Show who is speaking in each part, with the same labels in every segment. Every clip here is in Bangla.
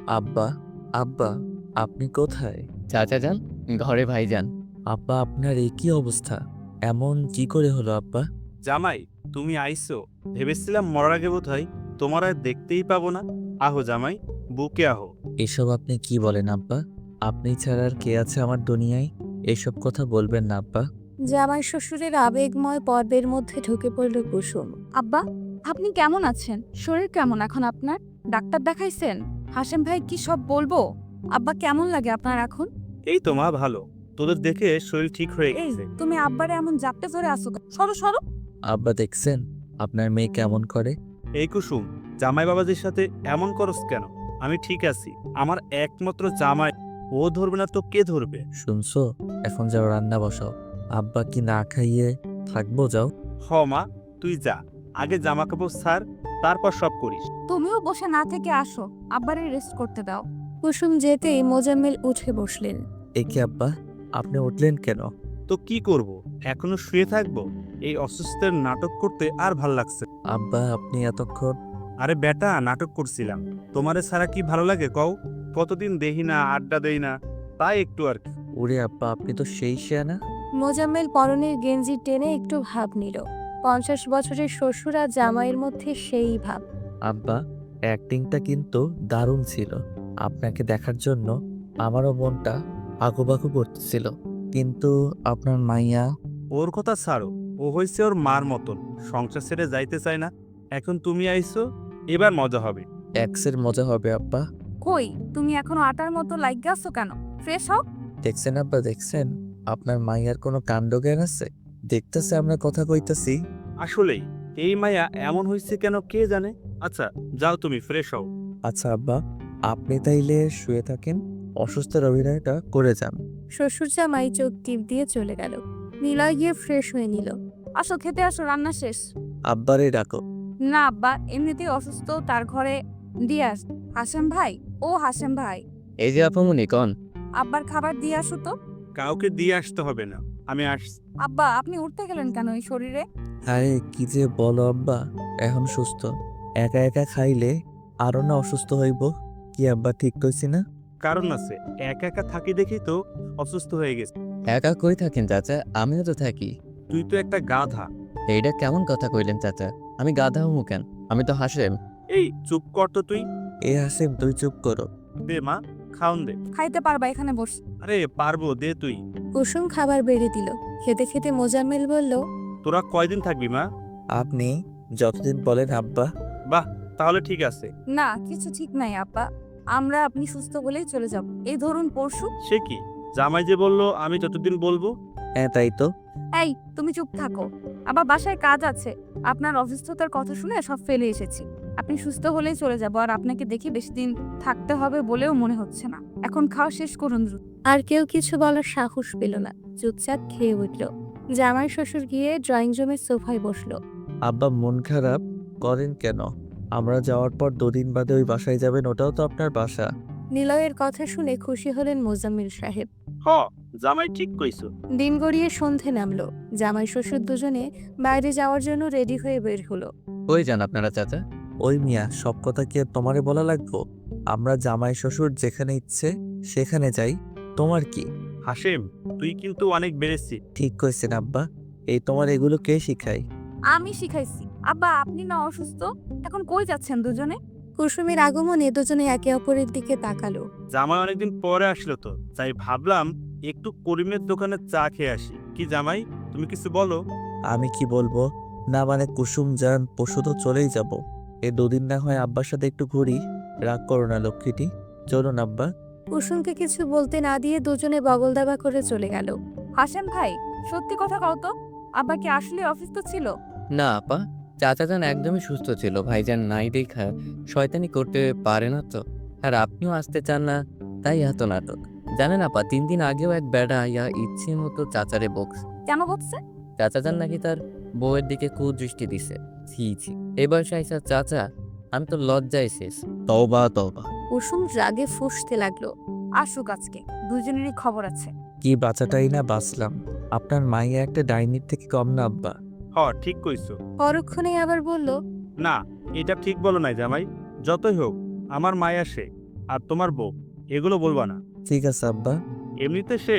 Speaker 1: আব্বা, আব্বা, আপনি কোথায়?
Speaker 2: চাচা যান, ঘরে ভাইজান।
Speaker 1: আব্বা, আপনার এ কি অবস্থা? এমন কি করে হলো আব্বা?
Speaker 3: জামাই, তুমি আইছো। ভেবেছিলাম মরার আগে বোধহয় তোমার আর দেখতেই পাবো না। আহো জামাই, বুকে আহো।
Speaker 1: এসব আপনি কি বলেন আব্বা? আপনি ছাড়া আর কে আছে আমার দুনিয়ায়? এসব কথা বলবেন না আব্বা।
Speaker 4: জামাই শ্বশুরের আবেগময় পর্বের মধ্যে ঢুকে পড়ল কুসুম।
Speaker 5: আব্বা, আপনি কেমন আছেন? শরীর কেমন এখন আপনার? ডাক্তার দেখাইছেন? হাসেম ভাই কি সব বলবো? আব্বা কেমন লাগে আপনার এখন?
Speaker 3: এই তো মা, ভালো। তোদের দেখে শরীর ঠিক হয়ে
Speaker 5: এই
Speaker 3: গেছে।
Speaker 5: তুমি আব্বারে এমন জাপটে ধরে আসো কেন? সরো সরো।
Speaker 1: আব্বা দেখছেন আপনার মেয়ে কেমন করে?
Speaker 3: এই কুসুম, জামাই বাবাজির সাথে এমন করস কেন? আমি ঠিক আছি। আমার একমাত্র জামাই, ও ধরবে না তো কে ধরবে?
Speaker 1: শুনছো? এখন যাও রান্না বসাও। আব্বা কি না খাইয়ে থাকবো? যাও।
Speaker 3: হ মা, তুই যা। আগে জামা কাপড় ছাড়, তারপর সব করিস।
Speaker 5: তুমিও বসে না থেকে আসো, আব্বারে রেস্ট করতে দাও।
Speaker 4: কুসুম যেতেই মোজাম্মেল উঠে বসলেন।
Speaker 1: এ কি আব্বা, আপনি উঠলেন কেন?
Speaker 3: তো কি করব? এখনো শুয়ে থাকবো? এই অসুস্থের নাটক করতে আর ভাল লাগছে।
Speaker 1: আব্বা, আপনি এতক্ষণ?
Speaker 3: আরে বেটা, নাটক করছিলাম। তোমারে ছাড়া কি ভালো লাগে কও? কতদিন দেহি না, আড্ডা দেই না, তাই একটু আর কি।
Speaker 1: ওরে আব্বা, আপনি তো সেই শেয়ানা।
Speaker 4: মোজাম্মেল পরনের গেঞ্জি টেনে একটু ভাব নিল। 50 বছরের শ্বশুর আর জামাইয়ের মধ্যে সেই ভাব।
Speaker 1: আব্বা, অ্যাক্টিংটা কিন্তু দারুণ ছিল। আপনাকে দেখার জন্য আমারও মনটা আগুবাগু করতেছিল। কিন্তু আপনার মাইয়া?
Speaker 3: ওর কথা ছাড়ো। ও হয়েছে ওর মার মতন, সংসার ছেড়ে যাইতে চায় না। এখন তুমি আইছো, এবার মজা হবে।
Speaker 1: এক্সের মজা হবে আব্বা।
Speaker 5: কই, তুমি এখনো আটার মতো লাইগা আছো কেন? ফ্রেশ হও।
Speaker 1: দেখছেন আব্বা, দেখছেন আপনার মাইয়ার কোনো কাণ্ড জ্ঞান আছে? দেখতেছে আমরা কথা কইতাছি।
Speaker 3: আসলেই এই মায়া এমন হয়েছে কেন কে জানে। আচ্ছা, যাও তুমি ফ্রেশ হও।
Speaker 1: আচ্ছা আব্বা, আপনি তাইলে শুয়ে থাকেন, অসুস্থের অভিনয়টা করে যান।
Speaker 4: শ্বশুর জামাই চোখ টিপ দিয়ে চলে গেল। নিলয় গিয়ে ফ্রেশ হয়ে নিল।
Speaker 5: আসো, খেতে আসো, রান্না শেষ।
Speaker 1: আব্বারে ডাকো।
Speaker 5: না আব্বা, এমনিতেই অসুস্থ, তার ঘরে দিয়ে আস। হাসেম ভাই, ও হাসেম ভাই,
Speaker 2: এই যে আপামনি কন।
Speaker 5: আব্বার খাবার দিয়ে আসো তো।
Speaker 3: কাউকে দিয়ে আসতে হবে না, আমি আসছি।
Speaker 5: আব্বা, আপনি উঠতে গেলেন কেন এই শরীরে?
Speaker 1: আরে কি যে বলো আব্বা, এখন সুস্থ। একা একা খাইলে আরো না অসুস্থ হইব। কি আব্বা, ঠিক কইছি না?
Speaker 3: কারণ আছে, একা একা থাকি দেখি তো অসুস্থ হয়ে গেছে।
Speaker 2: একা কই থাকেন চাচা? আমিও তো থাকি।
Speaker 3: তুই তো একটা গাধা।
Speaker 2: এইটা কেমন কথা কইলেন চাচা? আমি গাধা হমু কেন? আমি তো হাসেম।
Speaker 3: এই চুপ কর তো তুই।
Speaker 1: এ হাসিম, তুই চুপ করো।
Speaker 3: দে মা, খাওন দে।
Speaker 5: খাইতে পারবা, এখানে বস।
Speaker 3: আরে পারবো, দে তুই।
Speaker 4: কুসুম খাবার বেড়ে দিল। খেতে খেতে মোজাম্মেল বলল,
Speaker 3: তোরা কয়দিন থাকবি মা?
Speaker 1: আপনি যতদিন বলেন আব্বা।
Speaker 3: বাহ, তাহলে ঠিক আছে।
Speaker 5: না, কিছু ঠিক নাই আব্বা, আমরা আপনি সুস্থ হলেই চলে যাব। এই ধরুন পরশু।
Speaker 3: সে কি, জামাই যে বললো আমি যতদিন বলবো।
Speaker 1: হ্যাঁ তাই তো।
Speaker 5: এই, তুমি চুপ থাকো। আবার বাসায় কাজ আছে। আপনার অসুস্থতার কথা শুনে সব ফেলে এসেছি। আপনি সুস্থ হলেই চলে যাব, আর আপনাকে দেখে বেশি দিন থাকতে হবে বলেও মনে হচ্ছে না। এখন খাওয়া শেষ করুন দ্রুত।
Speaker 4: আর কেউ কিছু বলার সাহস পেল না। চুপচাপ খেয়ে উঠল। জামাই শ্বশুর গিয়ে ড্রয়িং রুমের সোফায় বসলো।
Speaker 1: আব্বা মন খারাপ করেন কেন? আমরা যাওয়ার পর 2 দিন বাদে ওই বাসায় যাবেন, ওটাও তো আপনার বাসা।
Speaker 4: নিলয়ের কথা শুনে খুশি হলেন মোজাম্মেল সাহেব।
Speaker 3: হ, জামাই ঠিক কইছো।
Speaker 4: দিন গড়িয়ে সন্ধে নামলো। জামাই শ্বশুর দুজনে বাইরে যাওয়ার জন্য রেডি হয়ে বের হলো।
Speaker 2: কই যান আপনারা চাচা?
Speaker 1: ওই মিয়া, সব কথা কি আর তোমারে বলা লাগবো? আমরা জামাই শ্বশুর যেখানে ইচ্ছে সেখানে যাই, তোমার কি?
Speaker 3: হাসেম, তুই কিন্তু অনেক বেড়েছি।
Speaker 1: ঠিক কইছেন আব্বা। এই তোমার এগুলো কে শিখায়?
Speaker 5: আমি শিখাইছি। আব্বা, আপনি না অসুস্থ? এখন কই যাচ্ছেন দুজনে?
Speaker 4: কুসুমের আগমনে দুজনে একে অপরের দিকে তাকালো।
Speaker 3: জামাই অনেকদিন পরে আসলো তো, তাই ভাবলাম একটু করিমের দোকানে চা খেয়ে আসি। কি জামাই, তুমি কিছু বলো।
Speaker 1: আমি কি বলবো? না মানে কুসুম যান, পরশু তো চলেই যাব। 2 দিন না হয় আব্বার সাথে একটু ঘুরি। রাগ করো না লক্ষ্মীটি, চলুন আব্বা।
Speaker 4: কুসুমকে কিছু বলতে না দিয়ে দুজনে বগল দাবা করে চলে গেল।
Speaker 5: হাসেম ভাই, সত্যি কথা কও তো, আব্বা কি আসলে অসুস্থ ছিল?
Speaker 2: না আপা, চাচা যান একদমই সুস্থ ছিল। ভাইজান নাই দেখা শয়তানি করতে পারে না তো। আর আপনিও আসতে চান না, তাই এত নাটক। জানেন আপা, 3 দিন আগেও এক বেড়া ইয়া ইচ্ছে মতো চাচারে বকস।
Speaker 5: কেন বলছে?
Speaker 2: চাচা যান নাকি তার বউয়ের দিকে কুদৃষ্টি দিছে। ছি ছি, এ বয়সে আইসা চাচা, আমি তো লজ্জায় শেষ। তওবা তওবা।
Speaker 4: কুসুম রাগে ফুঁসতে লাগলো।
Speaker 5: আসুক আজকে, দুজনেরই খবর আছে।
Speaker 1: কি বাঁচাটাই না বাঁচলাম। আপনার মাইয়া একটা ডাইনির থেকে কম না আব্বা।
Speaker 3: হ, ঠিক কইছো।
Speaker 4: পরক্ষণে আবার বলল,
Speaker 3: না, এটা ঠিক বলো নাই জামাই। যতই হোক আমার মায়া সে, আর তোমার বউ এগুলো বলবা না।
Speaker 1: ঠিক আছে আব্বা।
Speaker 3: এমনিতে সে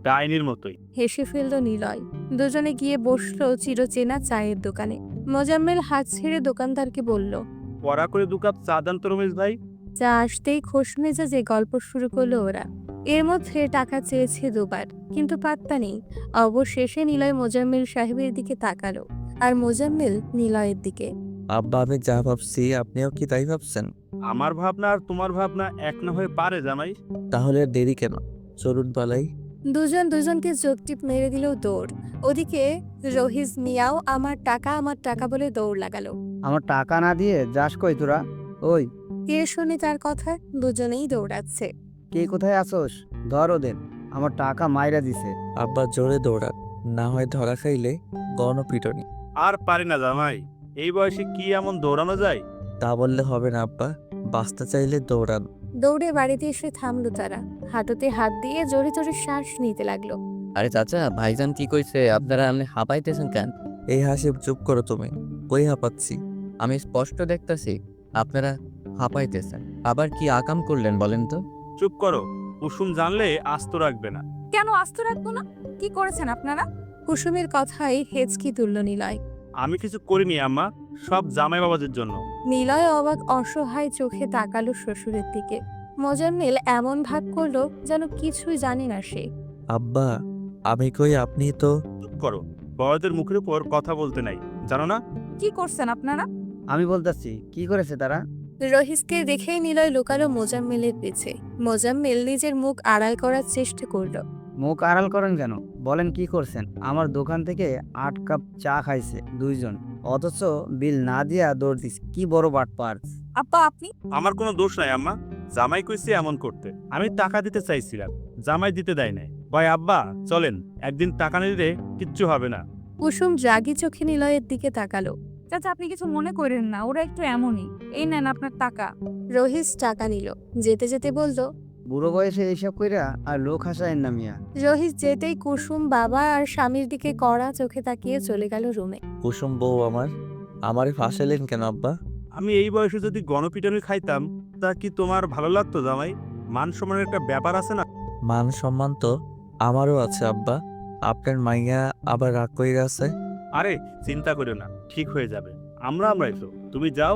Speaker 3: ডাইনির মতোই।
Speaker 4: হেসে ফেলল নিলয়। দুজনে গিয়ে বসলো চিরচেনা চায়ের দোকানে। মোজাম্মেল হাত ছেড়ে দোকানদারকে বলল।
Speaker 3: কড়া করে 2 কাপ চা দেন তো রমেশ ভাই।
Speaker 4: চা আসতেই খোশ মেজাজে গল্প শুরু করলো ওরা। এর মধ্যে টাকা চেয়েছে দুবার, কিন্তু পাত্তা নেই। অবশেষে নিলয় মোজাম্মেল সাহেবের দিকে তাকালো, আর মোজাম্মেল নিলয়ের দিকে।
Speaker 1: আব্বা আমি যা ভাবছি আপনিও কি তাই ভাবছেন?
Speaker 3: আমার ভাবনা আর তোমার ভাবনা এক না হয়ে পারে জামাই।
Speaker 1: তাহলে আর দেরি কেন, চলুন পালাই।
Speaker 4: দুজন দুজনকে চোখটিপ মেরে দিল দৌড়। ওদিকে রহিজ মিয়াও আমার টাকা বলে দৌড় লাগালো।
Speaker 6: আমার টাকা না দিয়ে যাস কই তোরা? ওই
Speaker 4: কে শুনে তার কথা? দুজনেই দৌড়াচ্ছে।
Speaker 6: কে কোথায় আসোস? ধর ওদের, আমার টাকা মাইরা দিছে।
Speaker 1: আব্বা জোরে দৌড়ান, না হয় ধরা খাইলে গণপিটনি।
Speaker 3: আর পারি না জামাই, এই বয়সে কি এমন দৌড়ানো যায়?
Speaker 1: তা বললে হবে না আব্বা, বাঁচতে চাইলে দৌড়ান।
Speaker 4: দৌড়ে বাড়িতে এসে থামলো তারা। হাঁটুতে হাত দিয়ে জোরে জোরে শ্বাস নিতে লাগলো।
Speaker 2: আরে চাচা, ভাইজান কি কইছে? আপনারা আপনি হাঁপাইতেছেন কেন?
Speaker 1: এই হাসিব চুপ করো তুমি, কই হাঁপাচ্ছি?
Speaker 2: আমি স্পষ্ট দেখতাছি আপনারা হাঁপাইতেছেন। আবার কি আকাম করলেন বলেন তো?
Speaker 3: চুপ করো, কুসুম জানলে আস্ত রাখবে না।
Speaker 5: কেন আস্ত রাখবো না? কি করেছেন আপনারা?
Speaker 4: কুসুমের কথায় হেঁচকি তুলল নিলয়।
Speaker 3: আমি কিছু করিনি আম্মা, সব জামাই বাবাদের জন্য।
Speaker 4: নিলয় অবাক অসহায় চোখে তাকালো শ্বশুরের দিকে। মোজাম্মেল এমন ভাব করলো যেন কিছুই জানে না সে।
Speaker 1: আব্বা আমি কই, আপনি তো।
Speaker 3: চুপ করো, বড়দের মুখের উপর কথা বলতে নাই, জানো না?
Speaker 5: কি করছেন আপনারা?
Speaker 6: আমি বলতাছি, কি করেছে তারা?
Speaker 4: রহিসকে দেখেই নিলয় লুকালো মোজাম্মেলের পিছে। মোজাম্মেল নিজের মুখ আড়াল করার চেষ্টা করলো।
Speaker 6: মুখ আড়াল করেন কেন? বলেন কি করছেন? আমার দোকান থেকে 8 কাপ চা খাইছে দুইজন, অথচ বিল না দিয়া দৌড় দিছে। কি বড় বাটপার!
Speaker 5: আব্বা আপনি?
Speaker 3: আমার কোনো দোষ নাই আম্মা, জামাই কইছে এমন করতে। আমি টাকা দিতে চাইছিলাম, জামাই দিতে দেয় নাই। ভাই আব্বা চলেন, একদিন টাকা না দিলে কিচ্ছু হবে না।
Speaker 4: কুসুম রাগী চোখে নিলয়ের দিকে তাকালো।
Speaker 5: চাচা আপনি কিছু মনে করেন না, ওরা একটু এমনই। এই নেন আপনার টাকা।
Speaker 4: রহিস টাকা নিল, যেতে যেতে বলল।
Speaker 6: বুড়ো বয়সে এইসব কইরা আর লোক হাসায়েন না মিয়া।
Speaker 4: রহিস যেতেই কুসুম বাবা আর স্বামীর দিকে কড়া চোখে তাকিয়ে চলে গেল রুমে।
Speaker 1: কুসুম বউ আমারে ফাঁসালেন কেন আব্বা?
Speaker 3: আমি এই বয়সে যদি গণপিটুনি খাইতাম তা কি তোমার ভালো লাগতো জামাই? মান সম্মানের একটা ব্যাপার আছে না?
Speaker 1: মান সম্মান তো আমারও আছে আব্বা, আপনার মাইয়া আবার রাগ কইরা আছে।
Speaker 3: আরে চিন্তা করো না, ঠিক হয়ে যাবে। আমরাই তো, তুমি যাও,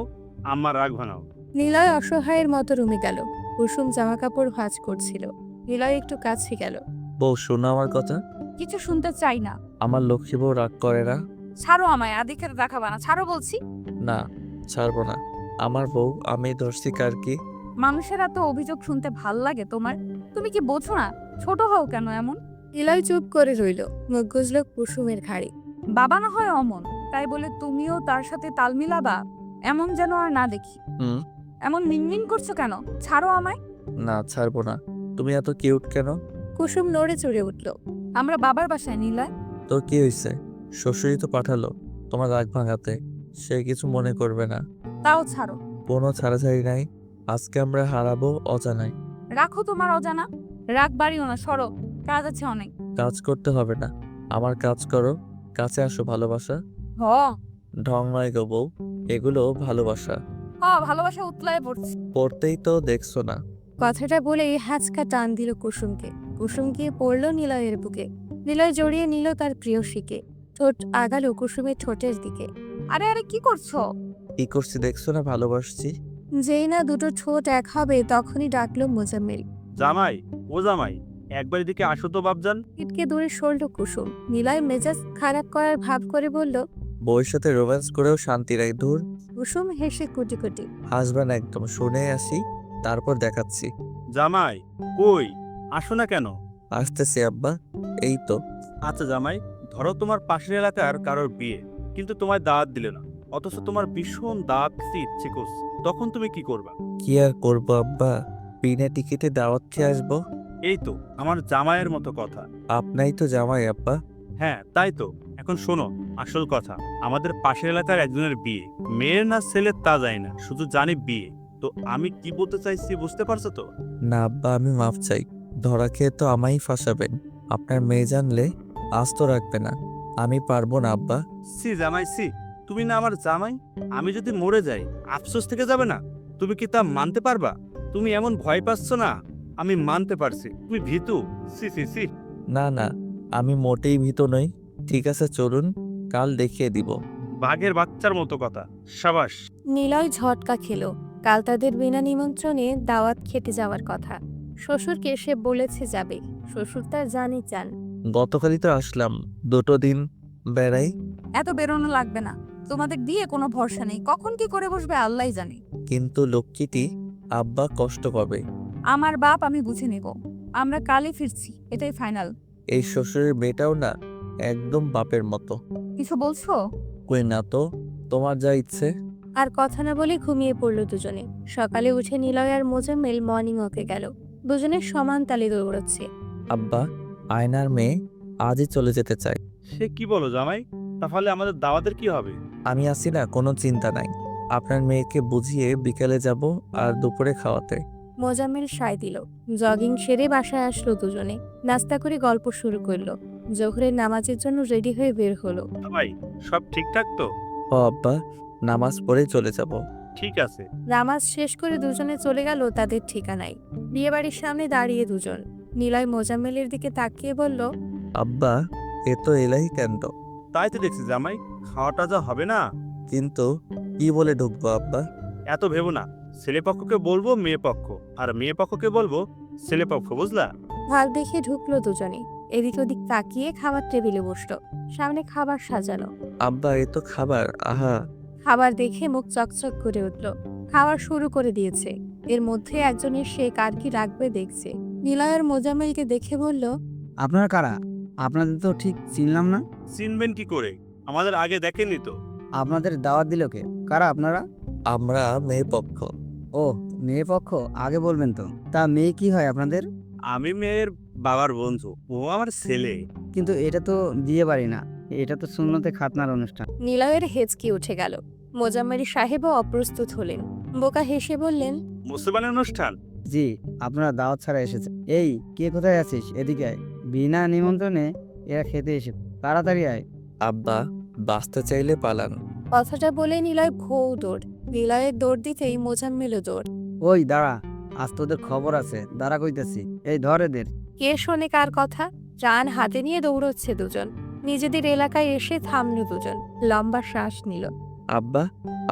Speaker 3: আম্মা রাগ ভাঙাও।
Speaker 4: নিলয় অসহায়ের মতো রুমে গেল। কুসুম জামা কাপড় ভাঁজ করছিল। নিলয় একটু কাছে গেল।
Speaker 1: বউ শোনো আমার কথা।
Speaker 5: কিছু শুনতে চাই না।
Speaker 1: আমার লক্ষ্মী বউ রাগ করে না।
Speaker 5: ছাড়ো আমায়, আদিক্ষেতা দেখাবা না, ছাড়ো বলছি।
Speaker 1: না ছাড়বো না, আমার বউ, আমি ধরছি কার কি?
Speaker 5: মানুষের এত অভিযোগ শুনতে ভাল লাগে তোমার? তুমি কি বোঝো না? ছোট হও কেন এমন?
Speaker 4: নিলয় চুপ করে রইল, মুখ গুজল কুসুমের ঘাড়ে।
Speaker 5: বাবা না হয় অমন, তাই বলে তুমিও তার সাথে তাল মিলাবা? এমন যেন আর না দেখি।
Speaker 1: হুম।
Speaker 5: এমন মিনমিন করছো কেন? ছাড়ো আমায়।
Speaker 1: না ছাড়বো না। তুমি এত কিউট কেন?
Speaker 4: কুসুম নড়ে চড়ে উঠল।
Speaker 5: আমরা বাবার বাসায় নিলয়।
Speaker 1: তোর কি হয়েছে? শ্বশুরই তো পাঠালো তোমার রাগ ভাঙাতে, সে কিছু মনে করবে না।
Speaker 5: তাও ছাড়ো।
Speaker 1: কোনো ছাড়াছাড়ি নাই, আজকে আমরা হারাবো অজানায়।
Speaker 5: রাখো তোমার অজানা, রাগ বাড়িও না, সরো, কাজ আছে অনেক।
Speaker 1: কাজ করতে হবে না, আমার কাজ করো। কাছে আসো ভালোবাসা।
Speaker 5: হ
Speaker 1: ঢং নয় গো বউ, এগুলো ভালোবাসা।
Speaker 5: হ ভালোবাসা উতলায় পড়ছে।
Speaker 1: পড়তেই তো দেখছো না।
Speaker 4: কথাটা বলেই হ্যাচকা টান দিল কুসুমকে। কুসুম গিয়ে পড়ল নিলয়ের বুকে। নিলয় জড়িয়ে নিল তার প্রিয়সীকে। ঠোঁট আগালো কুসুমের ঠোঁটের দিকে।
Speaker 5: আরে আরে কি করছো?
Speaker 1: কি করছি দেখছো না, ভালোবাসছি।
Speaker 4: যেই না দুটো ঠোঁট এক হবে তখনই ডাকলো মোজাম্মেল।
Speaker 3: জামাই, ও জামাই, একবার এদিকে আসো তো বাপজান।
Speaker 4: ইটকে দূরে সরল কুসুম। নিলয় মেজাজ খারাপ করার ভাব করে বলল।
Speaker 1: বউয়ের সাথে রোম্যান্স করেও শান্তি নাই, দূর।
Speaker 4: কুসুম হেসে কুটি কুটি।
Speaker 1: হাসবেন একদম, শুনে আসি তারপর দেখাচ্ছি।
Speaker 3: জামাই কই, আসো না কেন?
Speaker 1: আসতেছি আব্বা, এই তো।
Speaker 3: আচ্ছা জামাই, ধরো তোমার পাশের এলাকার কারোর বিয়ে, কিন্তু তোমায় দাওয়াত দিলে না, অথচ তোমার ভীষণ দাওয়াত খেতে ইচ্ছে করছে, তখন তুমি কি করবা?
Speaker 1: কি আর করবো আব্বা, বিনা টিকিটে দাওয়াত খেয়ে আসবো।
Speaker 3: এই তো আমার জামাইয়ের মতো কথা।
Speaker 1: আপনাই তো জামাই আব্বা।
Speaker 3: হ্যাঁ তাই তো। এখন শোনো আসল কথা, আমাদের পাশের এলাকার একজনের বিয়ে, মেয়ের না ছেলের তা যায় না, শুধু জানি বিয়ে। তো আমি কি বলতে চাইছি বুঝতে পারছো তো?
Speaker 1: না আব্বা, আমি মাফ চাই। ধরা খেয়ে তো আমায় ফাঁসাবেন। আপনার মেয়ে জানলে আস্ত রাখবে না। আমি পারবো না আব্বা।
Speaker 3: সি জামাই সি, তুমি না আমার জামাই? আমি যদি মরে যাই আফসোস থেকে যাবে না? তুমি কি তা মানতে পারবা? তুমি এমন ভয় পাচ্ছ না, আমি মানতে পারছি তুমি ভীতু। সি সি সি।
Speaker 1: না না, আমি মোটেই ভীত নই। ঠিক আছে চলুন, কাল দেখিয়ে দিব।
Speaker 3: বাঘের বাচ্চার মতো কথা। সাবাস।
Speaker 4: নিলয় ঝটকা খেলো। কাল তাদের বিনা নিমন্ত্রণে দাওয়াত খেতে যাওয়ার কথা। শ্বশুরকে সে বলেছে যাবে, শ্বশুর তার জানি চান।
Speaker 1: গতকালই তো আসলাম, 2 দিন বেড়াই।
Speaker 5: এত বেরোনো লাগবে না, তোমাদের দিয়ে কোনো ভরসা নেই, কখন কি করে বসবে আল্লাহই জানে।
Speaker 1: কিন্তু লক্ষ্মীটি আব্বা কষ্ট পাবে।
Speaker 5: আমার বাপ আমি বুঝে নেব, আমরা কালই ফিরছি, এটাই ফাইনাল।
Speaker 1: এই শ্বশুরের মেয়েটাও না একদম বাপের মতো।
Speaker 5: কিছু বলছো?
Speaker 1: কই না তো, তোমার যা ইচ্ছে।
Speaker 4: আর কথা না বলে ঘুমিয়ে পড়ল দুজনে। সকালে উঠে নিলয় আর মোজাম্মেল মর্নিং ওয়াকে গেল। দুজনের সমান তালে দৌড়চ্ছে।
Speaker 1: আব্বা, আয়নার মেয়ে আজই চলে যেতে চায়।
Speaker 3: সে কি বলো জামাই? তাহলে আমাদের দাওয়াতের কি হবে?
Speaker 1: আমি আছি না, কোনো চিন্তা নাই। আপনার মেয়েকে বুঝিয়ে বিকেলে যাব আর দুপুরে খাওয়াতে।
Speaker 4: মোজাম্মেল সায় দিল। জগিং সেরে বাসায় আসলো দুজনে। নাস্তা করে গল্প শুরু করলো। জোহরের নামাজের জন্য রেডি হয়ে বের হলো।
Speaker 3: ভাই, সব ঠিকঠাক তো?
Speaker 1: ও আব্বা, নামাজ পড়ে চলে যাব।
Speaker 3: ঠিক আছে।
Speaker 4: নামাজ শেষ করে দুজনে চলে গেল তাদের ঠিকানায়। বিয়েবাড়ির সামনে দাঁড়িয়ে দুজন। নিলয় মোজাম্মেলের দিকে তাকিয়ে বলল,
Speaker 1: আব্বা, এ তো এলাই কেন্দ্র।
Speaker 3: তাই তো দেখছি জামাই, খাওয়াটা যা হবে না।
Speaker 1: কিন্তু কি বলে ঢুকবো আব্বা?
Speaker 3: এত ভেবো না, ছেলে পক্ষকে বলবো মেয়ে পক্ষ, আর মেয়ে পক্ষকে বলবো ছেলে পক্ষ, বুঝলা?
Speaker 4: ভাগ দেখে ঢুকলো দুজনে। এদিক ওদিক তাকিয়ে খাবার টেবিলে বসলো। সামনে খাবার সাজানো।
Speaker 1: আব্বা, এ তো খাবার, আহা।
Speaker 4: খাবার দেখে মুখ চকচক করে উঠল। খাওয়ার শুরু করে দিয়েছে। এর মধ্যে একজন এসে কার কি রাখবে দেখছে। নিলয় আর মোজাম্মেলকে দেখে বলল,
Speaker 6: আপনারা কারা? আপনাদের তো ঠিক চিনলাম না।
Speaker 3: চিনবেন কি করে? আমাদের আগে দেখেননি তো।
Speaker 6: আপনাদের দাওয়াত দিল কে? কারা আপনারা?
Speaker 1: আমরা মেয়ে পক্ষ।
Speaker 6: ও, মেয়ে পক্ষ, আগে বলবেন তো। তা মেয়ে কি হয় আপনাদের?
Speaker 3: আমি মেয়ের বাবার বন্ধু, ও আমার ছেলে।
Speaker 6: কিন্তু এটা তো বিয়ে বাড়ি না, এটা তো সুন্নতে খাতনার অনুষ্ঠান।
Speaker 4: নিলয়ের হেঁচকি উঠে গেল। মোজাম্মেল সাহেবও অপ্রস্তুত হলেন। বোকা হেসে বললেন,
Speaker 3: মুসলমানের অনুষ্ঠান।
Speaker 6: জি, আপনারা দাওয়াত ছাড়া এসেছে। এই, কে কোথায় আছিস? এদিকে আয়। বিনা নিমন্ত্রণে এরা খেতে এসে, তাড়াতাড়ি আয়।
Speaker 1: আব্বা, বাঁচতে চাইলে পালান।
Speaker 4: কথাটা বলে নিলয় ঘৌ দৌড়। নিলয়ের দৌড় দিতেই মোজাম্মেলও দৌড়।
Speaker 6: ওই দাঁড়া, আজ তোদের খবর আছে, দাঁড়া কইতেছি। এই ধর এদের।
Speaker 4: কে শোনে কার কথা? প্রাণ হাতে নিয়ে দৌড়চ্ছে দুজন। নিজেদের এলাকায় এসে থামলো দুজন। লম্বা শ্বাস নিল।
Speaker 1: আব্বা,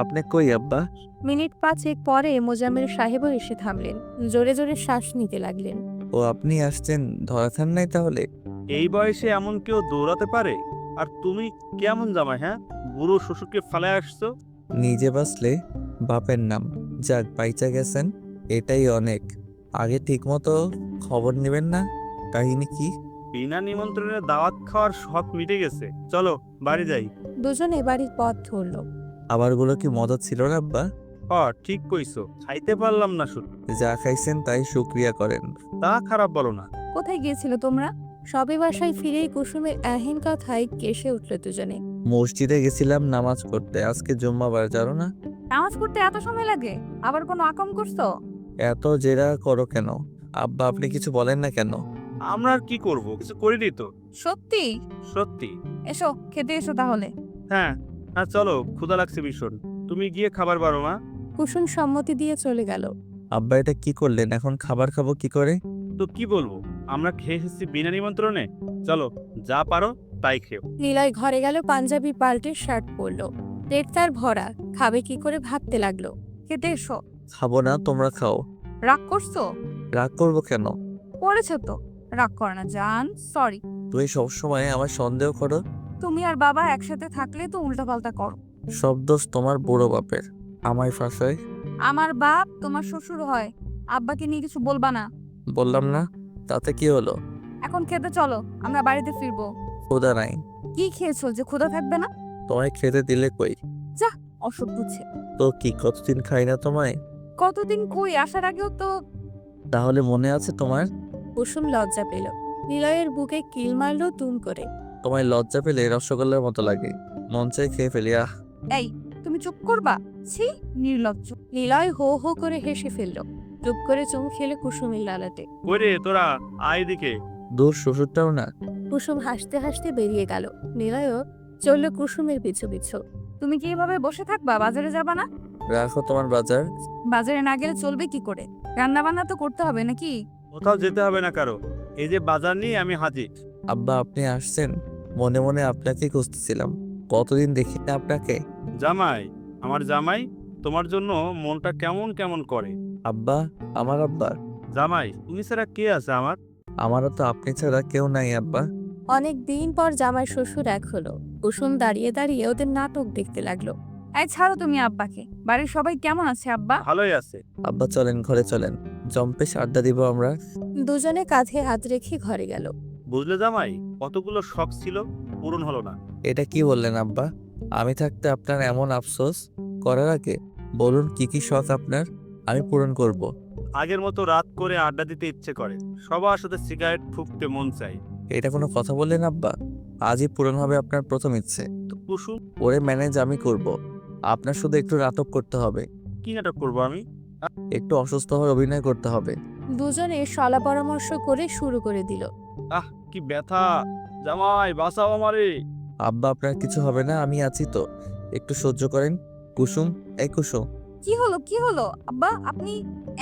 Speaker 1: আপনি কই আব্বা?
Speaker 4: মিনিট 5 পরে মোজাম্মেল সাহেবও এসে থামলেন। জোরে জোরে শ্বাস নিতে লাগলেন।
Speaker 1: ও আপনি আসছেন, ধরাথান নাই তাহলে?
Speaker 3: এই বয়সে এমন কেউ দৌড়াতে পারে? আর তুমি কেমন জামাই, হ্যাঁ? বুড়ো শ্বশুরকে ফালায় আসছো।
Speaker 1: নিজে বাঁচলে বাপের নাম। যাক, বাইচা গেছেন, এটাই অনেক। আগে ঠিকমতো খবর নেবেন না? কাহিনী কি?
Speaker 3: বিনা নিমন্ত্রণে দাওয়াত খাওয়ার শখ মিটে গেছে, চলো বাড়ি যাই।
Speaker 4: দুজনে বাড়ির পথ ধরল।
Speaker 1: খাবারগুলো কি মজা ছিল না আব্বা?
Speaker 3: ঠিক কইছো, খাইতে পারলাম না শুধু।
Speaker 1: যা খাইছেন তাই শুকরিয়া করেন।
Speaker 3: তা খারাপ বলো না।
Speaker 5: কোথায় গিয়েছিলে তোমরা?
Speaker 4: সবে বাসায় ফিরেই কুসুমের এহেন কথায় কেসে উঠল দুজনে।
Speaker 1: মসজিদে গেছিলাম নামাজ পড়তে, আজকে জুম্মাবার, জানো না?
Speaker 5: নামাজ পড়তে এত সময় লাগে? আবার কোনো আকম করছো?
Speaker 1: এত জেরা করো কেন? আব্বা, আপনি কিছু বলেন না কেন?
Speaker 3: আমরা আর কি করব, কিছু করিনি তো।
Speaker 5: সত্যি?
Speaker 3: সত্যি।
Speaker 5: এসো খেতে এসো তাহলে।
Speaker 3: হ্যাঁ হ্যাঁ, চলো, ক্ষুধা লাগছে ভীষণ। তুমি গিয়ে খাবার বারো মা।
Speaker 4: কুসুম সম্মতি দিয়ে চলে গেল।
Speaker 1: আব্বা, এটা কি করলেন? এখন খাবার খাবো কি করে?
Speaker 3: তো কি বলবো, আমরা খেয়ে এসেছি বিনা নিমন্ত্রণে। চলো, যা পারো তাই খেও।
Speaker 4: নিলয় ঘরে গেল, পাঞ্জাবি পাল্টে শার্ট পরলো। পেট তার ভরা, খাবে কি করে ভাবতে লাগলো।
Speaker 5: খেতে এসো।
Speaker 1: খাবো না, তোমরা খাও।
Speaker 5: রাগ করছো?
Speaker 1: রাগ করবো কেন?
Speaker 5: করেছো তো, রাগ করো না জান, সরি।
Speaker 1: তুমি সবসময় আমার সন্দেহ করো।
Speaker 5: তুমি আর বাবা একসাথে থাকলে তো উল্টাপাল্টা করো।
Speaker 1: সব দোষ তোমার বুড়ো বাপের, আমায় ফাঁসায়।
Speaker 5: আমার বাপ তোমার শ্বশুর হয়, আব্বাকে নিয়ে কিছু বলবা না।
Speaker 1: বললাম না, তাতে কি হলো?
Speaker 5: এখন খেতে চলো, আমরা বাড়িতে ফিরবো।
Speaker 1: ক্ষুধা নাই।
Speaker 5: কি খেয়েছো যে ক্ষুধা থাকবে না?
Speaker 1: তোমায় খেতে দিলে কই?
Speaker 5: অসভ্য ছেলে।
Speaker 1: তো কি কতদিন খাই না তোমায়?
Speaker 5: কতদিন কই, আসার আগেও তো।
Speaker 1: তাহলে মনে আছে তোমার?
Speaker 4: কুসুম লজ্জা পেল। নিলয়ের বুকে কিল মারলো তুম করে।
Speaker 1: তোমায় লজ্জা পেলে রসগোল্লার মতো লাগে, মন চাই খেয়ে ফেলি। আহ,
Speaker 5: এই, তুমি চুপ করবা? ছি, নির্লজ্জ।
Speaker 4: নিলয় হো হো করে হেসে ফেলল। চুপ করে চুমু খেলে কুসুমের লালাটে।
Speaker 3: ওরে তোরা, আয় দিকে।
Speaker 1: দূর শ্বশুরটাও না।
Speaker 4: কুসুম হাসতে হাসতে বেরিয়ে গেল। নিলয়ও চলল কুসুমের পিছু পিছু।
Speaker 5: তুমি কি এভাবে বসে থাকবা? বাজারে যাবা না?
Speaker 1: রাখো তোমার বাজার।
Speaker 5: বাজারে না গেলে চলবে কি করে? রান্না বান্না তো করতে হবে নাকি?
Speaker 3: কোথাও যেতে হবে না কারো, এই যে বাজার নিয়ে আমি হাজির।
Speaker 1: আব্বা আপনি আসছেন, মনে মনে আপনাকেই খুঁজতেছিলাম, কতদিন দেখি না আপনাকে।
Speaker 3: জামাই, আমার জামাই তোমার জন্য মনটা কেমন কেমন করে।
Speaker 1: আব্বা, আমার আব্বা?
Speaker 3: জামাই, তুমি ছাড়া কে আছে আমার?
Speaker 1: আমারও তো আপনি ছাড়া কেউ নাই আব্বা।
Speaker 4: অনেক দিন পর জামাই শ্বশুর এক হলো। কুসুম দাঁড়িয়ে দাঁড়িয়ে ওদের নাটক দেখতে লাগলো।
Speaker 5: এই ছাড়ো তুমি আব্বাকে। বাড়ির সবাই কেমন আছে আব্বা?
Speaker 3: ভালোই আছে।
Speaker 1: আব্বা চলেন ঘরে চলেন, জম্পেশ আড্ডা দিব আমরা।
Speaker 4: দুজনে কাঁধে হাত রেখে ঘরে গেল।
Speaker 3: বুঝলে জামাই, কতগুলো শখ ছিল, পূরণ হলো না।
Speaker 1: এটা কি বললেন আব্বা? আমি থাকতে আপনার এমন আফসোস করার আগে বলুন কি কি শখ আপনার, আমি পূরণ করব।
Speaker 3: আগের মতো রাত করে আড্ডা দিতে ইচ্ছে করে, সবার সাথে সিগারেট ফুঁকতে মন চাই।
Speaker 1: এটা কোনো কথা বললেন আব্বা? আজই পূরণ হবে আপনার প্রথম ইচ্ছে।
Speaker 3: তো কুসুম,
Speaker 1: ওরে ম্যানেজ আমি করব, আপনার শুধু একটু নাটক করতে হবে,
Speaker 3: কি নাটক করবো আমি?
Speaker 1: একটু অসুস্থ হয়ে অভিনয় করতে হবে।
Speaker 4: দুজনে সলা পরামর্শ করে শুরু করে দিল।
Speaker 3: আহ, কি ব্যথা! জামাই বাঁচাও আমারে।
Speaker 1: আব্বা আপনার কিছু হবে না, আমি আছি তো, একটু সহ্য করেন। কুসুম, এই কুসুম।
Speaker 5: কি হলো কি হলো আব্বা? আপনি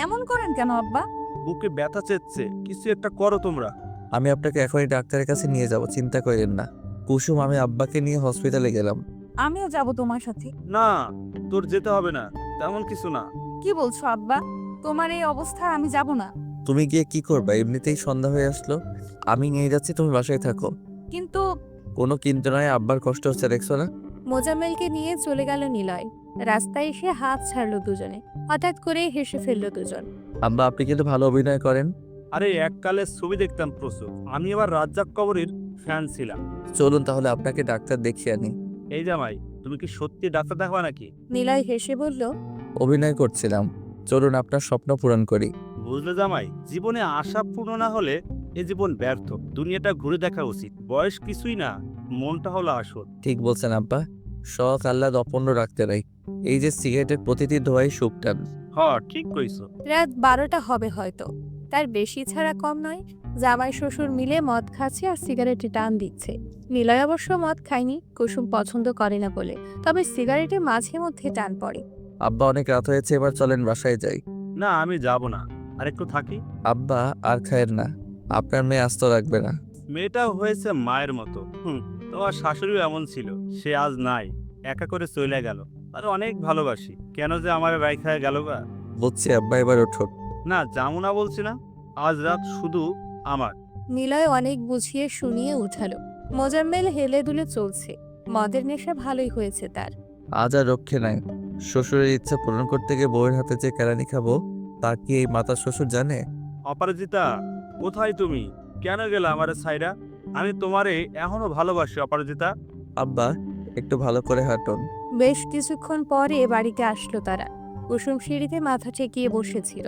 Speaker 5: এমন করেন কেন আব্বা?
Speaker 3: বুকে ব্যথা চেচ্ছে, কিছু একটা করো তোমরা।
Speaker 1: আমি আপনাকে এখনই ডাক্তারের কাছে নিয়ে যাব, চিন্তা করেন না। কুসুম, আমি আব্বাকে নিয়ে হসপিটালে গেলাম।
Speaker 5: আমিও যাব তোমার সাথে।
Speaker 3: না, তোর যেতে হবে না, তেমন কিছু না।
Speaker 5: কি বলছো আব্বা? তোমার এই অবস্থা আমি যাব না।
Speaker 1: তুমি গিয়ে কি করবা? এমনিতেই সন্ধ্যা হয়ে আসলো, আমি নিয়ে যাচ্ছি, তুমি বাসায় থাকো।
Speaker 5: কিন্তু
Speaker 1: কোনো কিন্তু নয়, আব্বার কষ্ট হচ্ছে দেখছো না।
Speaker 4: মোজাম্মেলকে নিয়ে চলে গেল নিলয়। রাস্তায় এসে হাত ছাড়লো দুজনে। হঠাৎ করে হেসে ফেললো দুজন।
Speaker 1: আব্বা আপনি কিন্তু ভালো অভিনয় করেন।
Speaker 3: আরে এককালে ছবি দেখতাম প্রচুর, আমি আবার রাজ্জাক কবরের ফ্যান ছিলাম।
Speaker 1: চলুন তাহলে আপনাকে ডাক্তার দেখিয়ে আনি।
Speaker 3: এই জামাই, তুমি কি সত্যি ডাক্তার দেখাবা নাকি?
Speaker 4: নিলয় হেসে বলল,
Speaker 1: অভিনয় করছিলাম, চলুন আপনার স্বপ্ন পূরণ করি।
Speaker 3: বুঝলে জামাই, জীবনে আশা পূর্ণ না হলে এ জীবন ব্যর্থ। দুনিয়াটা ঘুরে দেখা উচিত। বয়স কিছুই না, মনটা হলো আসল।
Speaker 1: ঠিক বলছেন আব্বা, শখ আহ্লাদ অপূর্ণ রাখতে নাই। এই যে সিগারেটের প্রতিটি ধোয়াই সুখ টান।
Speaker 3: হ, ঠিক কইছো।
Speaker 4: রাত 12টা হবে হয়তো, তার বেশি ছাড়া কম নয়। জামাই শ্বশুর মিলে মদ খাচ্ছে আর সিগারেটে টান দিচ্ছে। নিলয় অবশ্য মদ খায়নি, কুসুম পছন্দ করে না বলে, তবে সিগারেটে মাঝে মধ্যে টান পড়ে।
Speaker 1: আব্বা অনেক রাত হয়েছে, এবার চলেন বাসায় যাই।
Speaker 3: না, আমি যাব না, আর একটু থাকি।
Speaker 1: আব্বা আর খায়ের না, আপনার মেয়ে আস্ত রাখবে না।
Speaker 3: মেয়েটাও হয়েছে মায়ের মতো। তোমার শাশুড়িও এমন ছিল, সে আজ নাই, একা করে চলে গেল। আর অনেক ভালোবাসি, কেন যে আমার রাইখা গেল গা।
Speaker 1: বুঝছি আব্বা, এবার উঠুন।
Speaker 3: না, যাবো না বলছি না, আজ রাত শুধু আমার।
Speaker 4: নিলয় অনেক বুঝিয়ে শুনিয়ে উঠালো। মোজাম্মেল হেলে দুলে চলছে। মদের নেশা ভালোই হয়েছে তার।
Speaker 1: আজ আর রক্ষে নাই, শ্বশুরের ইচ্ছা পূরণ করতে গিয়ে বউয়ের হাতে যে কেরানি খাবো, তা কি এই মাতা শ্বশুর জানে?
Speaker 3: অপরাজিতা, কোথায় তুমি? কেন গেলে আমারে সাইরা? আমি তোমারে এখনো ভালোবাসি অপরাজিতা।
Speaker 1: আব্বা একটু ভালো করে হাঁটুন।
Speaker 4: বেশ কিছুক্ষণ পরে বাড়িতে আসলো তারা। কুসুম সিঁড়িতে মাথা ঠেকিয়ে বসেছিল।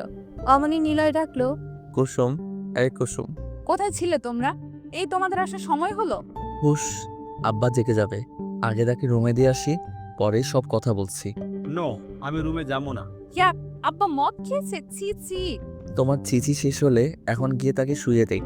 Speaker 4: অমনি নিলয় ডাকলো,
Speaker 1: কুসুম, এই কুসুম।
Speaker 5: কোথায় ছিলে তোমরা? এই তোমাদের আসার সময় হলো?
Speaker 1: হুশ, আব্বা জেগে যাবে, আগে তাকে রুমে দিয়ে আসি, পরে সব কথা বলছি।
Speaker 3: নো, আমি রুমে যাবো না।
Speaker 5: ইয়া, আব্বা মদ খেয়েছে? ছি ছি।
Speaker 1: তোমার চিচি শেষ হলে এখন গিয়ে তাকে শুয়ে দেই।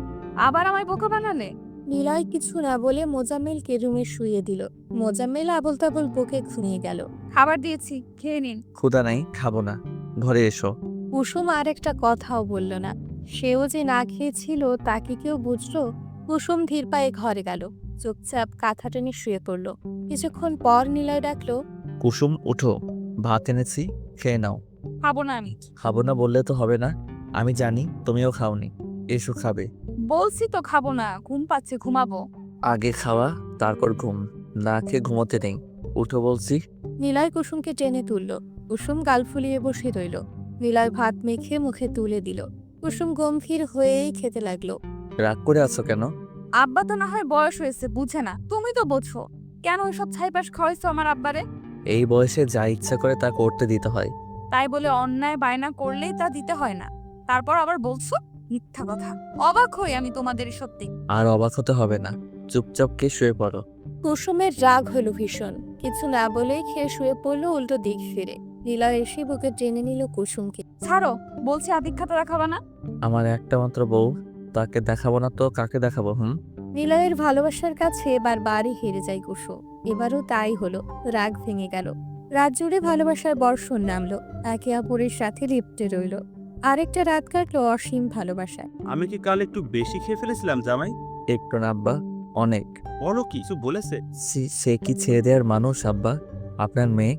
Speaker 5: আবার আমায় বোকা বানালে?
Speaker 4: নিলয় কিছু না বলে মোজাম্মেলকে রুমে শুইয়ে দিল। মোজাম্মেল আবল তাবল বকে ঘুমিয়ে গেল।
Speaker 5: খাবার দিয়েছি, খেয়ে নিন।
Speaker 1: ক্ষুধা নাই, খাবো না, ঘরে এসো।
Speaker 4: কুসুম আর একটা কথাও বলল না। সেও যে না খেয়েছিল তা কি কেউ বুঝলো? কুসুম ধীর পায়ে ঘরে গেল, চুপচাপ কাঁথা টেনে শুয়ে পড়ল। কিছুক্ষণ পর নিলয় ডাকলো,
Speaker 1: কুসুম উঠো, ভাত এনেছি, খেয়ে নাও।
Speaker 5: খাবো না আমি।
Speaker 1: খাবো না বললে তো হবে না, আমি জানি তুমিও খাওনি, এসো খাবে।
Speaker 5: বলছি তো খাবো না, ঘুম পাচ্ছে, ঘুমাবো।
Speaker 1: আগে খাওয়া তারপর ঘুম, না খেয়ে ঘুমোতে নেই, উঠো বলছি।
Speaker 4: নিলয় কুসুমকে টেনে তুলল। কুসুম গাল ফুলিয়ে বসে রইল। নিলয় ভাত মেখে মুখে তুলে দিল। কুসুম গম্ভীর হয়েই খেতে লাগলো।
Speaker 1: রাগ করে আছো কেন?
Speaker 5: আব্বা তো না হয় বয়স হয়েছে, বুঝে না, তুমি তো বোঝো। কেন ওইসব ছাইপাশ খাওয়াইছো আমার আব্বারে?
Speaker 1: এই বয়সে যা ইচ্ছা করে তা করতে দিতে হয়।
Speaker 5: তাই বলে অন্যায় বায়না করলেই তা দিতে হয় না। তারপর আবার বলছো মিথ্যা কথা। অবাক হই আমি তোমাদের সত্যি।
Speaker 1: আর অবাক হতে হবে না, চুপচাপ কে শুয়ে পড়ো।
Speaker 4: কুসুমের রাগ হলো ভীষণ। কিছু না বলেই খেয়ে শুয়ে পড়লো উল্টো দিক ফিরে। নিলয় এসে বুকে টেনে নিল কুসুমকে।
Speaker 5: ছাড়ো, বলছি আদিক্ষাতা দেখাবা না।
Speaker 1: আমার একটা মাত্র বউ, তাকে দেখাবো না তো কাকে দেখাবো?
Speaker 4: নিলয়ের ভালোবাসার কাছে এবার বাড়ি হেরে যায় কুসুম। এবারও তাই হলো, রাগ ভেঙে গেল। রাত জুড়ে ভালোবাসার বর্ষণ নামলো, একে অপরের সাথে লিপ্তে রইল। আরেকটা রাত কাটলো অসীম ভালোবাসায়।
Speaker 3: আমি কি কাল একটু বেশি খেয়ে ফেলেছিলাম জামাই?
Speaker 1: একটু না আব্বা, অনেক।
Speaker 3: বলো কিছু বলেছে?
Speaker 1: সে কি ছেড়ে দেওয়ার মানুষ আব্বা? আপনার মেয়ে,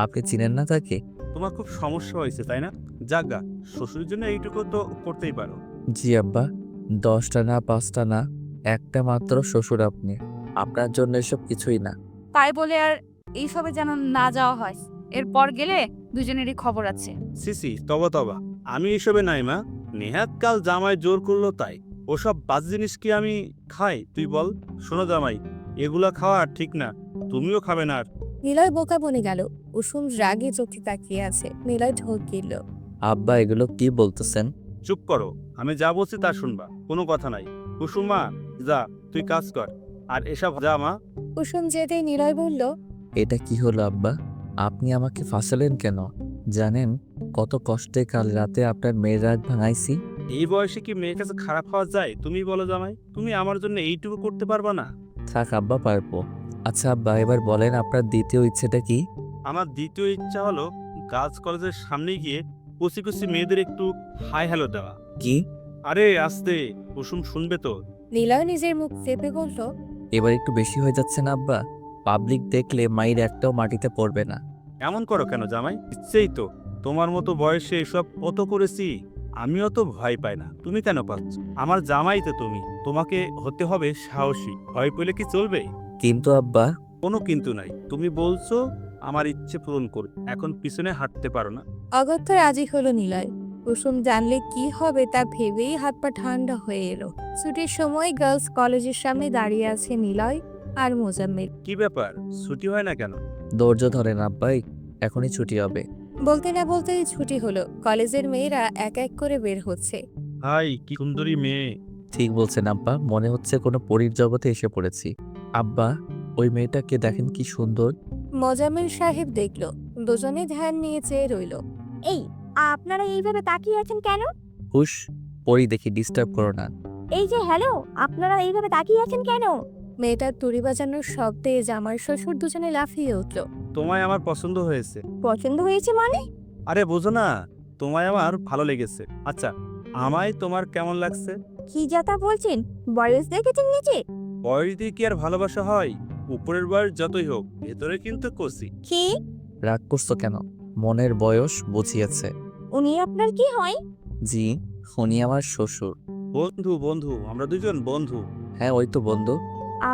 Speaker 1: আপনি চিনেন না তাকে?
Speaker 3: তোমার খুব সমস্যা হয়েছে তাই না? যাগা, শ্বশুরের জন্য এইটুকু তো করতেই পারো।
Speaker 1: জি আব্বা, 10টা না 5টা না, একটা মাত্র শ্বশুর আপনি। আপনার জন্য এসব কিছুই না।
Speaker 5: তাই বলে আর এইসবে যেন না যাওয়া হয়, এরপর গেলে দুজনেরই খবর আছে।
Speaker 3: সিসি তবা তবা, আমি এসবে নাই মা। নেহাত কাল জামাই জোর করলো তাই। ওসব বাজে জিনিস কি আমি খাই তুই বল? শোনো জামাই, এগুলা খাওয়া ঠিক না, তুমিও খাবে না আর।
Speaker 4: নিলয় বোকা বনে গেল। কুসুম রাগে চোখে তাকিয়ে আছে। নিলয় ঢোক গিলল।
Speaker 1: আব্বা এগুলো কি বলতেছেন?
Speaker 3: চুপ করো, আমি যা বলছি তা শুনবা, কোনো কথা নাই। কুসুমা, যা তুই কাজ কর, আর এসব যা মা।
Speaker 4: কুসুম যেতেই নিলয় বলল,
Speaker 1: এটা কি হলো আব্বা? আপনি আমাকে ফাঁসালেন কেন? জানেন কত কষ্টে কাল রাতে আপনার মেয়ের রাত ভাঙাইছি?
Speaker 3: এই বয়সে কি মেয়ের কাছে খারাপ হওয়া যায়? তুমি বলো জামাই, তুমি আমার জন্য এইটুকু করতে পারবা না?
Speaker 1: থাক আব্বা, পারবো। আচ্ছা আব্বা, এবার বলেন আপনার দ্বিতীয় ইচ্ছেটা কি?
Speaker 3: আমার দ্বিতীয় ইচ্ছা হলো গার্লস কলেজের সামনে গিয়ে কুচি কুচি মেয়েদের একটু হাই হ্যালো দেওয়া।
Speaker 1: কি?
Speaker 3: আরে আস্তে, কুসুম শুনবে তো।
Speaker 4: নিলয় নিজের মুখ চেপে বলল,
Speaker 1: এবার একটু বেশি হয়ে যাচ্ছে না আব্বা? পাবলিক দেখলে মায়ের একটাও মাটিতে পড়বে না।
Speaker 3: এমন করো কেন জামাই? ইচ্ছেই তো, তোমার মতো বয়সে এসব কত করেছি। আমিও তো ভয় পাই না, তুমি কেন পাচ্ছ? আমার জামাই তো তুমি, তোমাকে হতে হবে সাহসী। ভয় পেলে কি চলবে?
Speaker 1: কিন্তু আব্বা,
Speaker 3: কোনো কিন্তু নাই, তুমি বলছো আমার ইচ্ছে পূরণ করবে, এখন পিছনে হাঁটতে পারো না।
Speaker 4: অগত্যা রাজি হলো নিলয়। কুসুম জানলে কি হবে তা ভেবেই হাত পা ঠান্ডা হয়ে এলো। ছুটির সময় গার্লস কলেজের সামনে দাঁড়িয়ে আছে নিলয় আর মোজাম্মেল।
Speaker 3: কি ব্যাপার, ছুটি হয় না কেন?
Speaker 1: ধৈর্য ধরেন আব্বাই, এখনই ছুটি হবে।
Speaker 4: বলতে না বলতেই ছুটি হলো। কলেজের মেয়েরা এক এক করে বের হচ্ছে।
Speaker 3: হাই কি সুন্দরী মেয়ে।
Speaker 1: ঠিক বলছেন আব্বা, মনে হচ্ছে কোনো পরীর জগতে এসে পড়েছি। আব্বা, ওই মেয়েটাকে দেখেন কি সুন্দর।
Speaker 4: মোজাম্মেল সাহেব দেখলো। দুজনে ধ্যান নিয়ে চেয়ে রইল।
Speaker 7: এই, আপনারা এইভাবে তাকিয়ে আছেন কেন?
Speaker 1: হুশ, পরী দেখি, ডিস্টার্ব করো না।
Speaker 7: এই যে হ্যালো, আপনারা এইভাবে তাকিয়ে আছেন কেন?
Speaker 4: মেয়েটার তুড়ি বাজানোর শব্দে জামাই শ্বশুর দুজনে লাফিয়ে উঠল।
Speaker 3: তোমায় আমার পছন্দ হয়েছে।
Speaker 7: পছন্দ হয়েছে মানে?
Speaker 3: আরে বোঝো না, তোমায় আমার ভালো লেগেছে। আচ্ছা, আমায় তোমার কেমন লাগছে?
Speaker 7: কি যাতা বলছেন? বয়স দেখেছেন নিচে?
Speaker 3: বয়স দিয়ে কি আর ভালোবাসা হয়? উপরের বয়স যতই হোক, ভেতরে কিন্তু কচি।
Speaker 7: কি?
Speaker 1: রাগ করছো কেন? মনের বয়স বুঝিয়েছে।
Speaker 7: উনি আপনার কি হয়?
Speaker 1: জি, উনি আমার শ্বশুর।
Speaker 3: বন্ধু বন্ধু, আমরা দুজন বন্ধু।
Speaker 1: হ্যাঁ, ওই তো বন্ধু।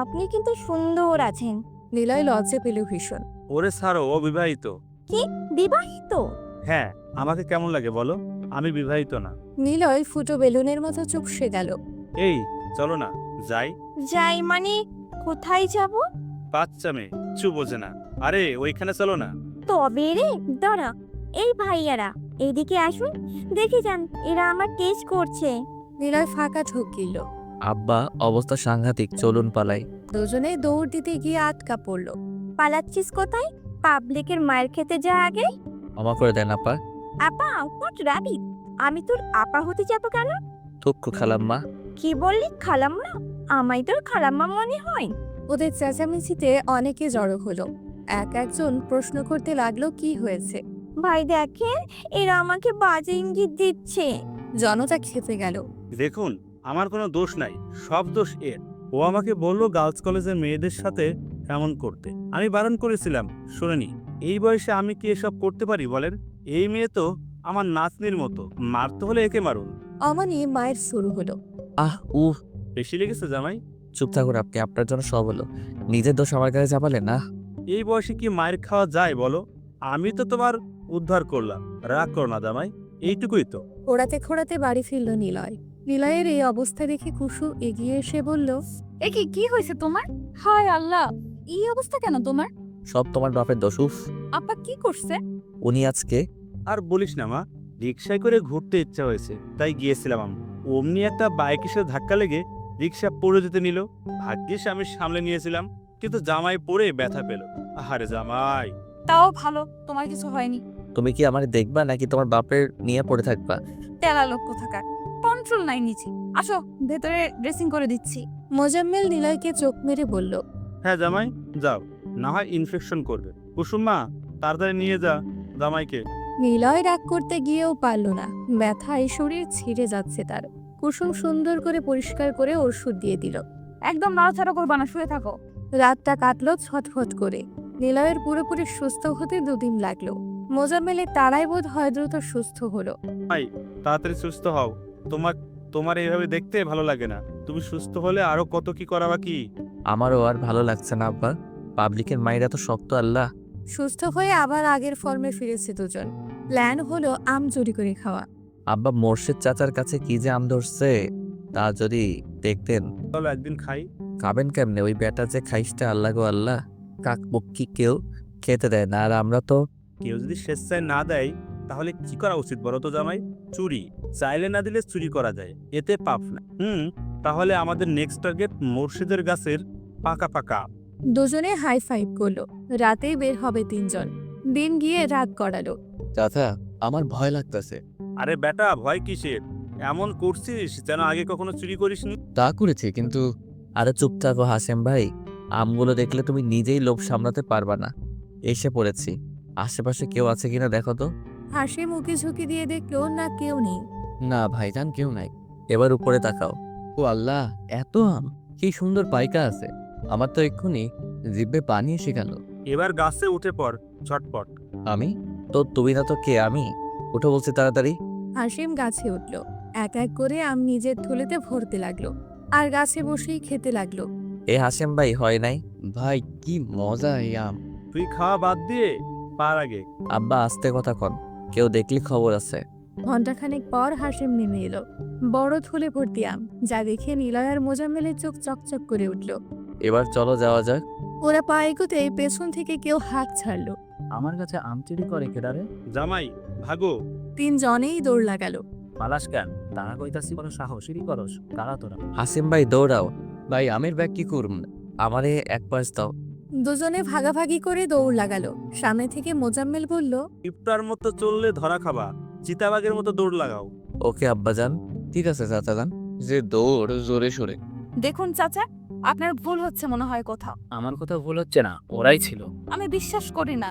Speaker 7: আপনি কিন্তু সুন্দর আছেন।
Speaker 4: নিলয় লজ্জা পেল ভীষণ।
Speaker 3: ওরে ছাড়ো, ও বিবাহিত।
Speaker 7: কি, বিবাহিত?
Speaker 3: হ্যাঁ, আমাকে কেমন লাগে বলো? আমি বিবাহিত না।
Speaker 4: নিলয় ফুটো বেলুনের মতো চুপসে গেল।
Speaker 3: এই চলো না, যাই।
Speaker 7: যাই মানে? কোথায় যাব?
Speaker 3: বাচ্চা মেয়ে, কিছু বোঝে না। আরে ওইখানে চলো না।
Speaker 7: তবে রে, দাঁড়া। এই ভাইয়ারা, এইদিকে আসুন। দেখে যান, এরা আমার টেস্ট করছে।
Speaker 4: নিলয় ফাঁকা ঢুকিল।
Speaker 1: আব্বা, অবস্থা সাংঘাতিক, চলুন পালাই।
Speaker 4: দুজনে দৌড় দিতে গিয়ে আটকা পড়ল।
Speaker 7: পালাচ্ছিস কোথায়? পাবলিকের মায়ের খেতে যা আগে।
Speaker 1: ক্ষমা করে দেন আপা।
Speaker 7: আপা, হোয়াট রাবিট? আমি তোর আপা হতে যাবো কেন?
Speaker 1: থুক্কু খালাম্মা।
Speaker 7: কি বললি খালাম্মা? আমায় তোর খালাম্মা মনে হয়?
Speaker 4: ওদের চেঁচামেচিতে অনেকে জড়ো হলো। এক একজন প্রশ্ন করতে লাগলো কি হয়েছে।
Speaker 7: ভাই দেখেন, এরা আমাকে বাজে ইঙ্গিত দিচ্ছে।
Speaker 4: জনতা খেতে গেল।
Speaker 3: দেখুন, আমার কোনো দোষ নাই, সব দোষ এর। ও আমাকে বললো গার্লস কলেজের মেয়েদের সাথে এমন করতে। আমি বারণ করেছিলাম, শোনেনি। এই বয়সে আমি কি এসব করতে পারি বলেন? এই মেয়ে তো আমার নাতনির মতো, মারতে হলে একে মারুন।
Speaker 4: অমনি মায়ের শুরু হলো।
Speaker 1: আহ উহ,
Speaker 3: বেশি লেগেছে জামাই?
Speaker 1: চুপ থাকুন আপনি, আপনার জন্য সব হলো। নিজের দোষ আমার কাছে চাপালেন না।
Speaker 3: এই বয়সে কি মায়ের খাওয়া যায় বলো? আমি তো তোমার উদ্ধার করলাম, রাগ করো না জামাই, এইটুকুই তো।
Speaker 4: খোঁড়াতে খোঁড়াতে বাড়ি ফিরল নিলয়। নিলয়ের এই অবস্থা দেখে কুসু এগিয়ে এসে বলল,
Speaker 5: এ কি হয়েছে তোমার? হায় আল্লাহ, এই অবস্থা কেন তোমার?
Speaker 1: সব তোমার বাপের দোষ। উফ,
Speaker 5: আপা কি করছে?
Speaker 1: উনি আজকে
Speaker 3: আর বলিস না মা, রিক্সায় করে ঘুরতে ইচ্ছা হয়েছে, তাই গিয়েছিলাম আমি। অমনি একটা বাইকের সাথে ধাক্কা লেগে রিক্সা পড়ে যেতে নিল। ভাগ্যিস আমি সামলে নিয়েছিলাম, কিন্তু জামাই পড়ে ব্যথা পেল। আহারে জামাই।
Speaker 5: তাও ভালো, তোমার কিছু হয়নি।
Speaker 1: তুমি কি আমার দেখবা নাকি তোমার বাপের নিয়ে পড়ে থাকবা?
Speaker 5: তেলা লোক কোথাকার, কন্ট্রোল নাই নিচে। আসো, ভেতরে ড্রেসিং করে দিচ্ছি।
Speaker 4: মোজাম্মেল নিলয়কে চোখ মেরে বলল,
Speaker 3: হ্যাঁ জামাই, যাও, না হয় ইনফেকশন করবে। কুসুমা, তাড়াতাড়ি নিয়ে যা জামাইকে।
Speaker 4: নিলয় রাগ করতে গিয়েও পারল না, ব্যথায় শরীর ছিঁড়ে যাচ্ছে তার। কুসুম সুন্দর করে পরিষ্কার করে ওষুধ দিয়ে দিল।
Speaker 5: একদম নাড়াচাড়া করবা না, শুয়ে থাকো।
Speaker 4: রাতটা কাটলো ছটফট করে। নিলয়ের পুরোপুরি সুস্থ হতে 2 দিন লাগলো। মোজাম্মেলের তারাই বোধ হয় দ্রুত সুস্থ হলো।
Speaker 3: তাড়াতাড়ি সুস্থ হও। তোমার এইভাবে দেখতে ভালো লাগে না। তুমি সুস্থ হলে আরো কত কি করা বাকি।
Speaker 1: আমারও আর ভালো লাগছে না আব্বা। পাবলিকের মাইরা তো শক্ত আল্লাহ।
Speaker 4: সুস্থ হয়ে আবার আগের ফর্মে ফিরেছে দুজন। প্ল্যান হলো আম চুরি করে খাওয়া।
Speaker 1: আব্বা মোর্শেদ চাচার কাছে কি যে আম ধরছে তা যদি দেখতেন।
Speaker 3: চলো একদিন খাই।
Speaker 1: খাবেন কেমনে? ওই বেটা যে খাইসটা আল্লাহ গো আল্লাহ, কাক পক্ষী কেউ খেতে দেয় না। আর আমরা তো
Speaker 3: কেউ যদি স্বেচ্ছায় না দেয় তাহলে কি করা উচিত বলো তো জামাই? চুরি। চাইলে না দিলে চুরি করা যায়, এতে পাপ না। তাহলে আমাদের নেক্সট টার্গেট মুর্শিদের গাছের পাকা পাকা আম।
Speaker 4: দুজনে হাই ফাইভ করলো। রাতেই বের হবে 3জন। দিন গিয়ে রাত গড়ালো।
Speaker 2: চাচা, আমার ভয় লাগতেছে।
Speaker 3: আরে বেটা, ভয় কিসের? এমন করছিস যেন আগে কখনো চুরি করিসনি।
Speaker 2: তা করেছি, কিন্তু
Speaker 1: আরে চুপ থাকো হাসেম ভাই। আমগুলো দেখলে তুমি নিজেই লোভ সামলাতে পারবা না। এসে পড়েছি। আশেপাশে কেউ আছে কিনা দেখো তো।
Speaker 4: হাসি মুখে ঝুঁকি দিয়ে দেখলো না কেউ নেই।
Speaker 2: না ভাইজান, কেউ নাই।
Speaker 1: এবার উপরে তাকাও।
Speaker 2: ও আল্লাহ, এত আম! কি সুন্দর পাইকা আছে। আমার তো এক্ষুনি জিভে পানি এসে গেল।
Speaker 3: এবার গাছে উঠে পড় ঝটপট।
Speaker 2: আমি
Speaker 1: তো তুমি না তো কে? আমি উঠে বলছি তাড়াতাড়ি।
Speaker 4: হাসিম গাছে উঠলো। এক এক করে আম নিজের থলেতে ভরতে লাগলো আর গাছে বসেই খেতে লাগলো।
Speaker 1: এ হাসেম ভাই হয় নাই?
Speaker 2: ভাই, কি মজা এই আম!
Speaker 3: তুই খাওয়া বাদ দিয়ে পার আগে।
Speaker 1: আব্বা আস্তে কথা কন, কেউ দেখলি খবর আছে।
Speaker 4: ঘন্টাখানেক পর হাসিম নেমে এলো। বড় থলে ভর্তি আম, যা দেখে নিলয় আর মোজাম্মেলের চোখ চকচক করে উঠলো।
Speaker 1: এবার চলো যাওয়া যাক।
Speaker 4: ওরা পা এগোতেই পেছন থেকে কেউ হাত ছাড়লো।
Speaker 6: আমার কাছে আম চুরি করে কেডারে?
Speaker 3: জামাই ভাগো।
Speaker 4: 3জনেই দৌড় লাগালো।
Speaker 6: পালাস কেন? তারা কইতাছি কোনো সাহসিরই করস। কারা তোরা?
Speaker 1: হাসিম ভাই দৌড়াও।
Speaker 2: ভাই, আমের ব্যাগ কি করুন?
Speaker 1: আমারে এক পাশ দাও।
Speaker 4: দুজনে ভাগাভাগি করে দৌড় লাগালো। সামনে থেকে মোজাম্মেল বলল,
Speaker 3: ইফতার মতো চললে ধরা খাবা, চিতাবাগের মতো দৌড় লাগাও।
Speaker 1: ওকে আব্বাজান।
Speaker 2: ঠিক আছে চাচাজান, যে দৌড় জোরে সোরে।
Speaker 5: দেখুন চাচা, আপনার ভুল হচ্ছে মনে হয় কোথাও।
Speaker 6: আমার কথা ভুল হচ্ছে না, ওরাই ছিল।
Speaker 5: আমি বিশ্বাস করি না।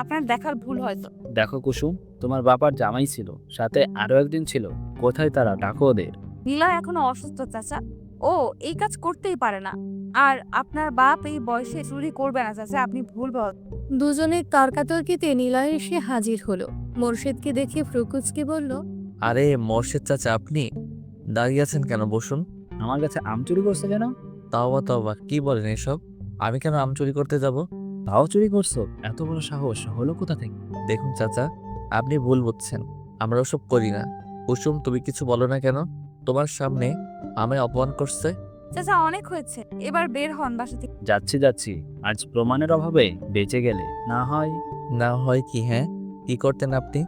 Speaker 5: আপনার দেখার ভুল হয়তো।
Speaker 6: দেখো কুসুম, তোমার বাবার জামাই ছিল, সাথে আরো একদিন ছিল। কোথায় তারা? ডাকো ওদের।
Speaker 5: নীলা এখনো অসুস্থ চাচা। ও এই কাজ করতেই পারে না। আর আপনার বাপ এই বয়সে চুরি করবে না চাচা, আপনি ভুল বল।
Speaker 4: দুজনের তর্কাতর্কিতে নিলয় এসে হাজির হলো। মোর্শেদকে দেখে ফ্রুকুচকে বলল,
Speaker 1: আরে মোর্শেদ চাচা, আপনি দাঁড়িয়ে আছেন কেন? বসুন।
Speaker 6: আমার কাছে আম চুরি করছে কেন?
Speaker 1: তাওবা তাওবা, কি বলেন এসব? আমি কেন আম চুরি করতে যাব?
Speaker 6: তাও চুরি করছো? এত বড় সাহস হলো কোথা থেকে?
Speaker 1: দেখুন চাচা, আপনি ভুল বুঝছেন। আমরা ওসব করি না। কুসুম, তুমি কিছু বলো না কেন? তোমার সামনে আমায় অপমান করছে।
Speaker 5: চাচা অনেক হয়েছে, এবার বের হন বাসা থেকে।
Speaker 6: যাচ্ছি। আজ প্রমাণের অভাবে বেঁচে গেলে না হয়।
Speaker 1: না হয় কি? হ্যাঁ, কি করতেন আপনি?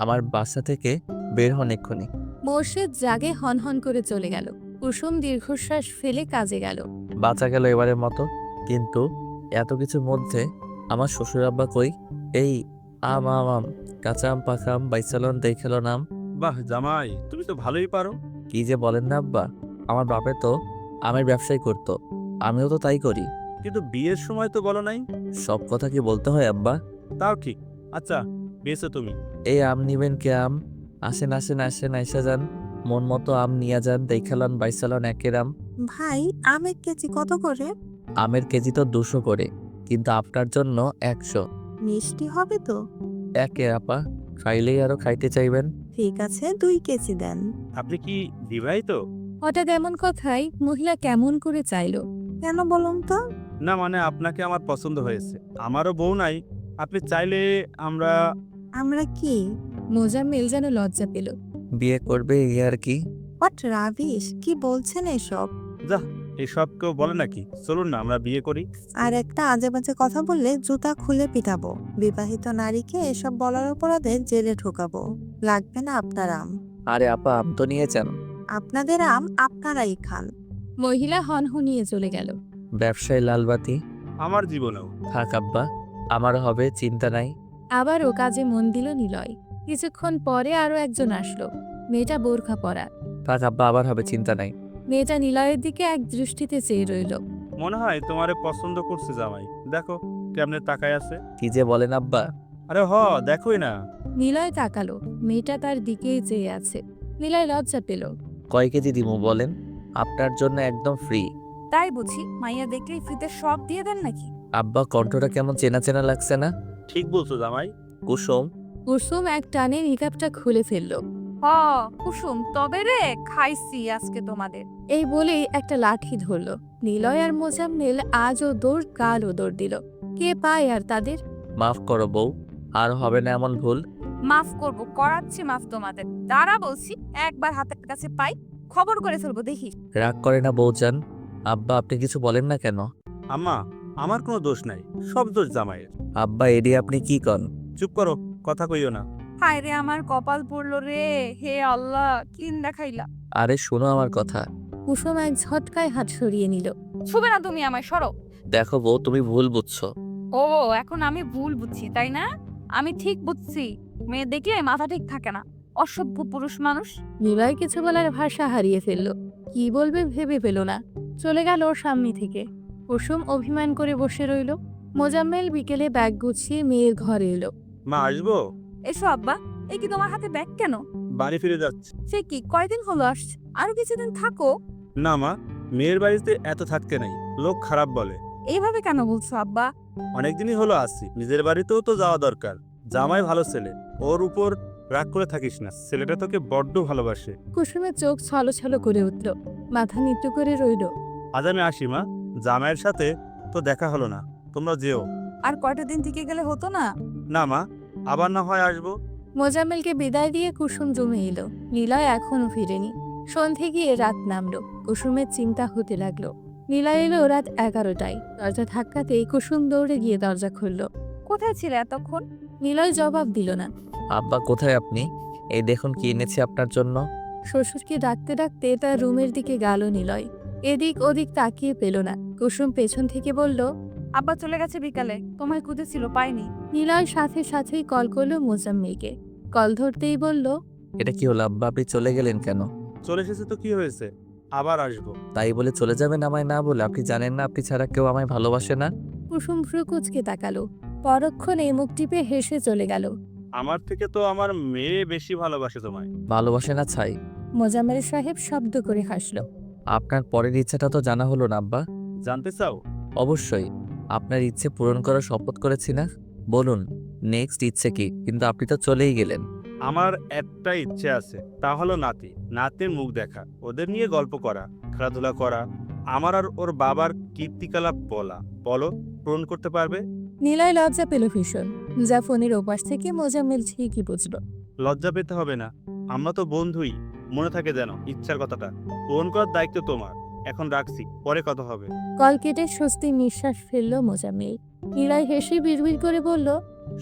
Speaker 1: আমার বাসা থেকে বের হন এক্ষুনি।
Speaker 4: মোর্শেদ জাগে হনহন করে চলে গেল। কুসুম দীর্ঘশ্বাস ফেলে কাজে গেল।
Speaker 1: বাঁচা গেল এবারের মতো। কিন্তু এত কিছুর মধ্যে আমার শ্বশুর আব্বা কই? এই আম আম আম, কাঁচা আম, পাকা আম, বাইসালন দেখেল নাম।
Speaker 3: বাহ জামাই, তুমি তো ভালোই পারো।
Speaker 1: কি যে বলেন না আব্বা, আমার বাপে তো আমের ব্যবসাই করতো, আমিও তো তাই করি।
Speaker 3: কিন্তু বিয়ের সময় তো বলো নাই।
Speaker 1: সব কথা কি বলতে হয় আব্বা?
Speaker 3: তাও ঠিক। আচ্ছা, বেঁচে তুমি।
Speaker 1: এই আম নিবেন কে? আম আসেন আসেন আসেন, আইসা যান। মন মতো আম নিয়া যান, দেখালন বাইসালন একের আম।
Speaker 8: ভাই, আমের কেজি কত করে?
Speaker 1: আমের কেজি তো 200 করে, কিন্তু আপনার জন্য 100।
Speaker 8: মিষ্টি হবে তো?
Speaker 1: একে আপা, খাইলেই আরো খাইতে চাইবেন।
Speaker 8: ঠিক আছে, 2 কেজি দেন।
Speaker 3: আপনি কি বিবাহিত?
Speaker 4: হঠাৎ এমন কথায় মহিলা কেমন করে চাইলো।
Speaker 8: কেন বলুন তো?
Speaker 3: না মানে আপনাকে আমার পছন্দ হয়েছে। আমারও বউ নাই। আপনি চাইলে আমরা।
Speaker 8: আমরা কি?
Speaker 4: মোজাম্মেল যেন লজ্জা পেল।
Speaker 1: বিয়ে করবে এই আর কি।
Speaker 8: হোয়াট রাবিশ, কি বলছেন এসব?
Speaker 3: যা, এসব কেউ বলে নাকি? চলুন না আমরা বিয়ে করি।
Speaker 8: আর একটা আজে বাজে কথা বললে জুতা খুলে পিটাবো। বিবাহিত নারীকে এসব বলার অপরাধে জেলে ঢোকাবো। লাগবে না আপনার আম।
Speaker 1: আরে আপা, আম তো নিয়ে যান।
Speaker 8: আপনাদের আম আপনারাই খান।
Speaker 4: মহিলা হনহনিয়ে চলে গেল।
Speaker 1: ব্যবসায় লালবাতি।
Speaker 3: আমার জীবনেও।
Speaker 1: থাক আব্বা, আমার হবে, চিন্তা নাই।
Speaker 4: আবারও কাজে মন দিল নিলয়। কিছুক্ষণ পরে আরো একজন আসলো। মেয়েটা বোরখা পরা।
Speaker 1: থাক আব্বা, আবার হবে, চিন্তা নাই।
Speaker 4: মেয়েটা নিলয়ের দিকে এক দৃষ্টিতে চেয়ে রইল।
Speaker 3: মনে হয় তোমারে পছন্দ করছে জামাই। দেখো কেমনে তাকায় আছে।
Speaker 1: কি যে বলেন আব্বা,
Speaker 3: আরে দেখোই না।
Speaker 4: নিলয় তাকালো, মেয়েটা তার দিকেই চেয়ে আছে। নিলয় লজ্জা পেল।
Speaker 1: কয় কেজি দিমু বলেন? আপনার জন্য একদম ফ্রি।
Speaker 5: তাই বুঝি মাইয়া দেখলেই ফ্রিতে সব দিয়ে দেন নাকি?
Speaker 1: আব্বা কণ্ঠটা কেমন চেনা চেনা লাগছে না?
Speaker 3: ঠিক বলছো জামাই।
Speaker 1: কুসুম,
Speaker 4: কুসুম এক টানে নিকাবটা খুলে ফেললো।
Speaker 5: হ কুসুম, তবে রে খাইছি আজকে তোমাদের।
Speaker 4: এই বলেই একটা লাঠি ধরলো। নিলয় আর মোজাম্মেল আজও দৌড় কালও দৌড় দিল। কে পায় আর তাদের?
Speaker 1: মাফ করো বউ, আর হবে না এমন ভুল।
Speaker 5: মাফ করব, করাচ্ছি মাফ তোমাদের। দাঁড়া বলছি, একবার হাতের কাছে পাই খবর করে ফেলবো দেখি।
Speaker 1: রাগ করে না বউজান। আব্বা আপনি কিছু বলেন না কেন?
Speaker 3: আম্মা, আমার কোনো দোষ নাই, সব দোষ জামাইয়ের।
Speaker 1: আব্বা এডি আপনি কি কন?
Speaker 3: চুপ করো, কথা কইও না।
Speaker 5: হায় রে আমার কপাল পড়লো রে, হে আল্লাহ কিন দেখাইলা।
Speaker 1: আরে শোনো আমার কথা।
Speaker 4: কুসুম এক ঝটকায় হাত সরিয়ে নিল।
Speaker 5: ছুবে না তুমি আমায়, সরো।
Speaker 1: দেখো বউ তুমি ভুল বুঝছো।
Speaker 5: ও এখন আমি ভুল বুঝছি তাই না? আমি ঠিক বুঝছি, মেয়ে দেখলে মাথা ঠিক থাকে না, অসভ্য পুরুষ মানুষ।
Speaker 4: নিলয় কিছু বলার ভাষা হারিয়ে ফেলল। কি বলবে ভেবে পেল না। চলে গেল ওর সামনে থেকে। কুসুম অভিমান করে বসে রইল। মোজাম্মেল বিকেলে ব্যাগ গুছিয়ে মেয়ের ঘরে এলো।
Speaker 3: মা আসবো?
Speaker 5: এসো আব্বা। এ কি তোমার হাতে ব্যাগ কেন?
Speaker 3: বাড়ি ফিরে যাচ্ছি।
Speaker 5: সে কি কয়দিন হলো আসছে? আরো কিছুদিন থাকো।
Speaker 3: না মা, মেয়ের বাড়িতে এত থাকতে নাই, লোক খারাপ বলে।
Speaker 5: এইভাবে কেন বলছো আব্বা?
Speaker 3: অনেকদিনই হলো আসছি, নিজের বাড়িতেও তো যাওয়া দরকার। জামাই ভালো ছেলে, ওর উপর রাগ করে থাকিস না, ছেলেটা তোকে বড্ড ভালোবাসে।
Speaker 4: কুসুমের চোখ ছলছল করে উঠল। মাথা নিচু করে রইল।
Speaker 3: আজ আমি আসি মা, জামাইয়ের সাথে তো দেখা হলো না, তোমরা যেও।
Speaker 5: আর কয়টা দিন থেকে গেলে হতো না?
Speaker 3: না মা, আবার না হয় আসবো।
Speaker 4: মোজাম্মেলকে বিদায় দিয়ে কুসুম জমে এলো। নিলয় এখনো ফিরেনি। সন্ধে গিয়ে রাত নামলো। কুসুমের চিন্তা হতে লাগলো। নিলয় এলো রাত 11টায়। দরজা ধাক্কাতেই কুসুম দৌড়ে গিয়ে দরজা খুলল।
Speaker 5: কোথায় ছিলে এতক্ষণ?
Speaker 4: নিলয় জবাব দিল না।
Speaker 1: আব্বা কোথায় আপনি? এই দেখুন কি এনেছি আপনার জন্য।
Speaker 4: শ্বশুরকে ডাকতে ডাকতে তার রুমের দিকে গেল নিলয়। এদিক ওদিক তাকিয়ে পেল না। কুসুম পেছন থেকে বলল,
Speaker 5: আব্বা চলে গেছে বিকালে, তোমায় খুঁজেছিল পাইনি।
Speaker 4: নিলয় সাথে সাথেই কল করলো মোজাম্মেলকে। কল ধরতেই বলল,
Speaker 1: এটা কি হলো আব্বা, আপনি চলে গেলেন কেন?
Speaker 3: চলে এসেছে তো কি হয়েছে, আবার আসবো।
Speaker 1: তাই বলে চলে যাবেন আমায় না বলে? আপনি জানেন না আপনি ছাড়া কেউ আমায় ভালোবাসে না?
Speaker 4: কুসুম ভ্রু কুঁচকে তাকালো। পরক্ষণে মুখ টিপে হেসে চলে গেল।
Speaker 3: আমার থেকে তো আমার মেয়ে বেশি ভালোবাসে তোমায়।
Speaker 1: ভালোবাসে না ছাই?
Speaker 4: মোজাম্মেল সাহেব শব্দ করে হাসল।
Speaker 1: আপনার পরের ইচ্ছাটা তো জানা হলো না আব্বা।
Speaker 3: জানতে চাও?
Speaker 1: অবশ্যই। আপনার ইচ্ছে পূরণ করার শপথ করেছি না? বলুন নেক্সট ইচ্ছে কি? কিন্তু আপনি তো চলেই গেলেন।
Speaker 3: আমার একটা ইচ্ছে আছে, তা হলো নাতির মুখ দেখা, ওদের নিয়ে গল্প করা, খেলাধুলা করা, আমার আর ওর বাবার কীর্তিকলাপ বলো পূরণ করতে পারবে?
Speaker 4: নিলয় লজ্জা পেল ভীষণ। যা ফোনের ওপাশ থেকে মোজাম্মেল ঠিকই বুঝল।
Speaker 3: লজ্জা পেতে হবে না, আমরা তো বন্ধুই। মনে থাকে যেন ইচ্ছার কথাটা পূরণ করার দায়িত্ব তোমার। এখন রাখছি, পরে কথা হবে।
Speaker 4: কল কেটে স্বস্তির নিঃশ্বাস ফেলল মোজাম্মেল। নিলয় হেসে বিড়বিড় করে বলল,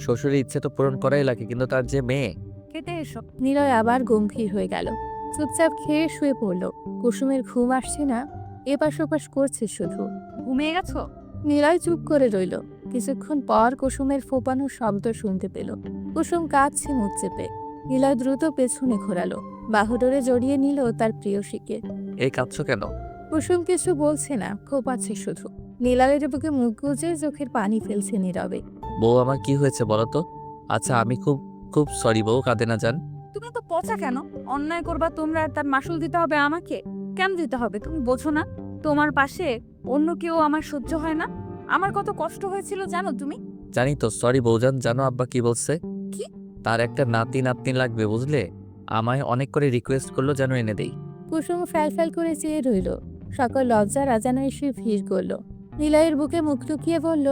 Speaker 1: শ্বশুরের ইচ্ছে তো পূরণ করাই লাগে, কিন্তু তার যে মেয়ে।
Speaker 5: কেটে এসো।
Speaker 4: নিলয় আবার গম্ভীর হয়ে গেল। চুপচাপ খেয়ে শুয়ে পড়ল। কুসুমের ঘুম আসছে না, এপাশ ওপাশ করছে শুধু।
Speaker 5: ঘুমিয়ে গেছো?
Speaker 4: নিলয় চুপ করে রইল। কিছুক্ষণ পর কুসুমের ফোপানোর শব্দ শুনতে পেল। কুসুম কাঁদছে মুখ চেপে। নিলয় দ্রুত পেছনে ঘোরালো। বাহুডোরে জড়িয়ে নিল তার প্রিয়সীকে।
Speaker 1: এই কাঁদছো কেন?
Speaker 4: কুসুম কিছু বলছে না, খোপাচ্ছে শুধু। নিলয়ের বুকে মুখ গুজে চোখের পানি ফেলছে নীরবে।
Speaker 1: বউ আমার কি হয়েছে বলো তো? আচ্ছা আমি খুব খুব সরি বউ, কাঁদে না যান।
Speaker 5: তুমি তো পচা কেন? অন্যায় করবা তোমরা আর তার মাসুল দিতে হবে আমাকে? কেন দিতে হবে তুমি বোঝো না? তোমার পাশে অন্য কেউ আমার সহ্য হয় না? আমার কত কষ্ট হয়েছিল জানো তুমি?
Speaker 1: জানি তো, সরি বউজান। জানো আব্বা কি বলছে?
Speaker 5: কি?
Speaker 1: তার একটা নাতনি লাগবে বুঝলে। আমায় অনেক করে রিকোয়েস্ট করলো যেন এনে দেই।
Speaker 4: কুসুম ফ্যাল করে চেয়ে রইল। সকল লজ্জা রাজানো এসে ভিড় করল। নিলয়ের বুকে মুখ লুকিয়ে বলল,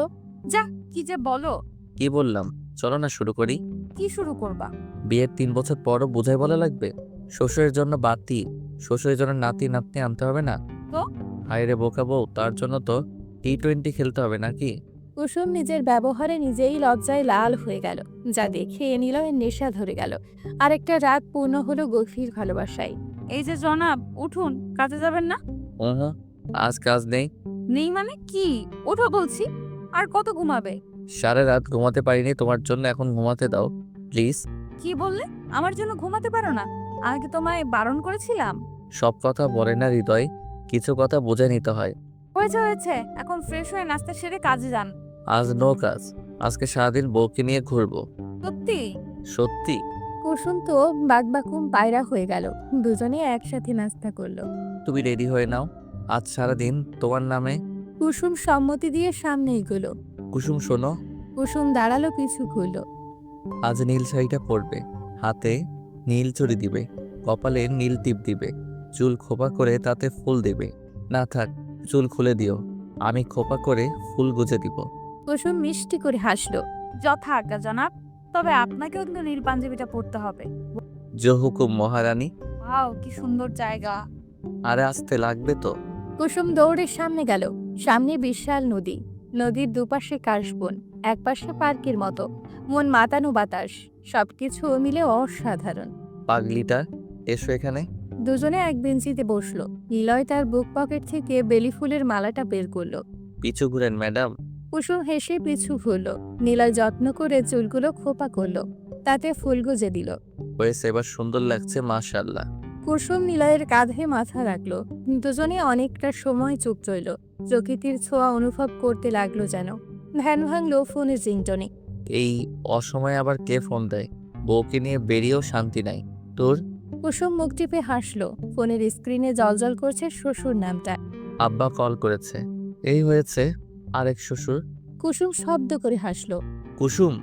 Speaker 5: যা, কি যে বলো।
Speaker 1: কি বললাম? চলো না শুরু করি।
Speaker 5: কি শুরু করবা?
Speaker 1: বিয়ের 3 বছর পরও বোঝাই বলা লাগবে? শ্বশুরের জন্য বাতি, শ্বশুরের জন্য নাতি আনতে হবে না?
Speaker 5: তো?
Speaker 1: হায় রে বোকা বউ, তার জন্য তো T20 খেলতে হবে নাকি?
Speaker 4: কুসুম নিজের ব্যবহারে নিজেই লজ্জায় লাল হয়ে গেল। যা দেখে নিলয়ের নেশা ধরে গেল। আরেকটা রাত পূর্ণ হলো গভীর ভালোবাসায়।
Speaker 5: এই যে জনাব, উঠুন, কাজে যাবেন না?
Speaker 1: আজ কাজ নেই।
Speaker 5: নেই মানে কি? ওঠো বলছি। আর কত ঘুমাবে?
Speaker 1: সারা রাত ঘুমাতে পারিনি তোমার জন্য, এখন ঘুমাতে দাও প্লিজ।
Speaker 5: কি বললে? আমার জন্য ঘুমাতে পারো না? আমি কি তোমায় বারণ করেছিলাম?
Speaker 1: সব কথা বলে না হৃদয়, কিছু কথা বুঝে নিতে হয়।
Speaker 5: হয়েছে, এখন ফ্রেশ হয়ে নাস্তা সেরে কাজে যান।
Speaker 1: আজ নো কাজ, আজকে সারাদিন বউকে নিয়ে ঘুরবো।
Speaker 5: সত্যি?
Speaker 2: সত্যি?
Speaker 4: কুসুম তো বাকবাকুম পায়রা হয়ে গেল। দুজনে একসাথে নাস্তা করলো।
Speaker 2: তুমি রেডি হয়ে নাও, আজ সারাদিন তোমার নামে।
Speaker 4: কুসুম সম্মতি দিয়ে সামনে এগোলো।
Speaker 2: কুসুম শোনো,
Speaker 4: কুসুম দাঁড়ালো, পিছু ঘুরলো।
Speaker 2: আজ নীল শাড়িটা পরবে, হাতে নীল চুড়ি দিবে, কপালে নীল টিপ দিবে, চুল খোপা করে তাতে ফুল দেবে। না থাক, চুল খুলে দিও, আমি খোপা করে ফুল গুজে দিব।
Speaker 4: কুসুম মিষ্টি করে হাসলো।
Speaker 5: যথা আজ্ঞা জনাব। তবে আপনাকেও কিন্তু নীল পাঞ্জাবিটা পরতে হবে।
Speaker 2: জো হুকুম মহারানী।
Speaker 5: ওয়াও, কি সুন্দর জায়গা।
Speaker 2: আরে আসতে লাগবে তো।
Speaker 4: কুসুম দৌড়ে সামনে গেল। সামনে বিশাল নদী। নদীর দুপাশে কাশবন, একপাশে পার্কের মতো মন মাতানো বাতাস। সবকিছু মিলে অসাধারণ।
Speaker 2: পাগলিটা, এসো এখানে।
Speaker 4: দুজনে এক বেঞ্চিতে বসলো। নিলয় তার বুক পকেট থেকে বেলি ফুলের মালাটা বের করলো।
Speaker 2: পিছু ঘুরেন ম্যাডাম।
Speaker 4: কুসুম হেসে পিছু ঘুরলো। নিলয় যত্ন করে চুলগুলো খোপা করলো, তাতে ফুল গুজে দিল।
Speaker 2: হয়েছে, এবার সুন্দর লাগছে মাশাআল্লাহ।
Speaker 4: কুসুম নিলয়ের কাঁধে মাথা রাখলো। দুজনে অনেকটা সময় চুপ রইল। প্রকৃতির ছোঁয়া অনুভব করতে লাগলো যেন। ধ্যান ভাঙলো ফোনের রিংটনে।
Speaker 2: এই অসময়ে আবার কে ফোন দেয়? বউকে নিয়ে বেরিয়েও শান্তি নাই তোর।
Speaker 4: কুসুম মুখ টিপে হাসলো। ফোনের স্ক্রিনে জলজল করছে শ্বশুর নামটা।
Speaker 2: আব্বা কল করেছে। এই হয়েছে আরেক শ্বশুর।
Speaker 4: কুসুম শব্দ করে হাসলো।
Speaker 2: কুসুম,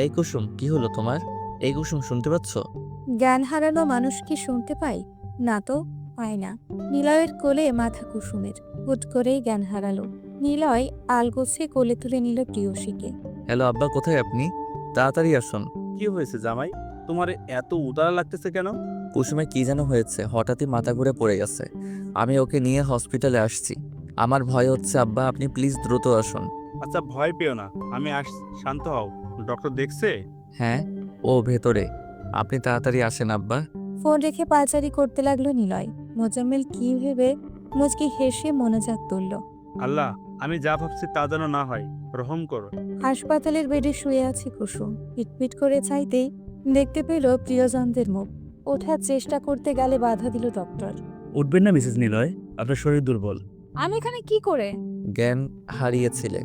Speaker 2: এই কুসুম, কি হলো তোমার? এই কুসুম, শুনতে পাচ্ছ?
Speaker 4: জ্ঞান হারানো মানুষ কি শুনতে পায়? না তো, পায় না। নিলয়ের কোলে মাথা কুসুমের। হুট করেই জ্ঞান হারালো। নিলয় আলগোছে কোলে তুলে নিল প্রিয়সীকে।
Speaker 2: হ্যালো আব্বা, কোথায় আপনি? তাড়াতাড়ি আসুন।
Speaker 3: কি হয়েছে জামাই? তোমার এত উদারা লাগতেছে কেন?
Speaker 2: কুসুমের কি যেন হয়েছে, হঠাৎই মাথা ঘুরে পড়ে গেছে। আমি ওকে নিয়ে হসপিটালে আসছি। আমার ভয় হচ্ছে আব্বা, আপনি প্লিজ দ্রুত আসুন।
Speaker 3: আচ্ছা, ভয় পেও না, আমি শান্ত হও। ডক্টর দেখছে?
Speaker 2: হ্যাঁ, ও ভেতরে। আপনি তাড়াতাড়ি আসেন আব্বা।
Speaker 4: ফোন রেখে পাচারি করতে লাগলো নিলয়। মোজাম্মেল কি ভেবে মুচকি হেসে মনোজাগ তুলল।
Speaker 3: আল্লাহ, আমি যা ভাবছি তা যেন না হয়, রহম করো।
Speaker 4: হাসপাতালের বেডে শুয়ে আছে কুসুম। পিটপিট করে চাইতেই দেখতে পেল প্রিয়জনদের মুখ। ওঠার চেষ্টা করতে গেলে বাধা দিল ডক্টর।
Speaker 3: উঠবেন না মিসেস নিলয়, আপনার শরীর দুর্বল।
Speaker 5: আমি এখানে কি করে?
Speaker 2: জ্ঞান হারিয়েছিলে।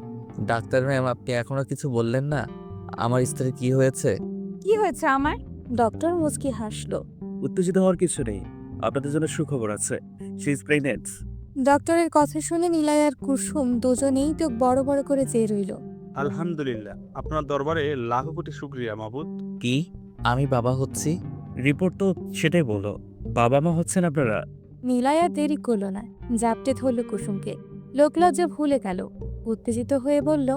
Speaker 2: ডাক্তার ম্যাম, আপনি এখনো কিছু বললেন না? আমার স্ত্রীর কি হয়েছে?
Speaker 5: কি হয়েছে আমার?
Speaker 4: ডক্টর মুচকি হাসলো।
Speaker 3: উত্তেজিত হওয়ার কিছু নেই, আপনাদের জন্য সুখবর আছে। She is pregnant.
Speaker 4: ডক্টরের কথা শুনে নিলয় আর কুসুম দুজনেই চোখ বড় বড় করে চেয়ে রইল।
Speaker 3: আলহামদুলিল্লাহ, আপনার দরবারে লাখ কোটি শুকরিয়া মাবুদ।
Speaker 2: কি? আমি বাবা হচ্ছি?
Speaker 3: রিপোর্ট তো সেটাই বলো, বাবা মা হচ্ছেন আপনারা।
Speaker 4: নিলয় আর দেরি করল না, জাপটে ধরল কুসুমকে। লোকলজ্জা ভুলে গেল। উত্তেজিত হয়ে বলল,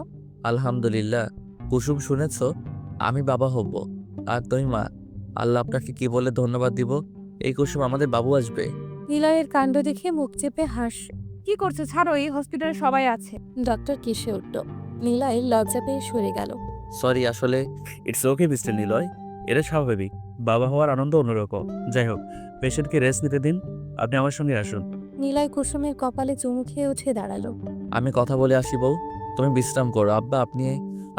Speaker 2: আলহামদুলিল্লাহ। কুসুম, শুনেছ? আমি বাবা হব। আর তুমি মা। আল্লাহ আপনাকে কি বলে ধন্যবাদ দিব? এই কুসুম আমাদের বাবু আসবে।
Speaker 4: নিলয়ের কাণ্ড দেখে মুখ চেপে হাস।
Speaker 5: কি করছে? ছাড়ো, এই হসপিটালে সবাই আছে।
Speaker 4: ডক্টর কেসে উঠল। নিলয় লজ্জা পেয়ে সরে গেল।
Speaker 2: সরি, আসলে
Speaker 3: ইটস ওকে মিস্টার নিলয়, এটা স্বাভাবিক। বাবা হওয়ার আনন্দ অন্যরকম। যাই হোক, পেশেন্টকে রেস্ট নিতে দিন, আপনি আমার সঙ্গে আসুন।
Speaker 4: নিলয় কুসুমের কপালে চুমু খেয়ে উঠে দাঁড়ালো।
Speaker 2: আমি কথা বলে আসি বউ, তুমি বিশ্রাম করো। আব্বা, আপনি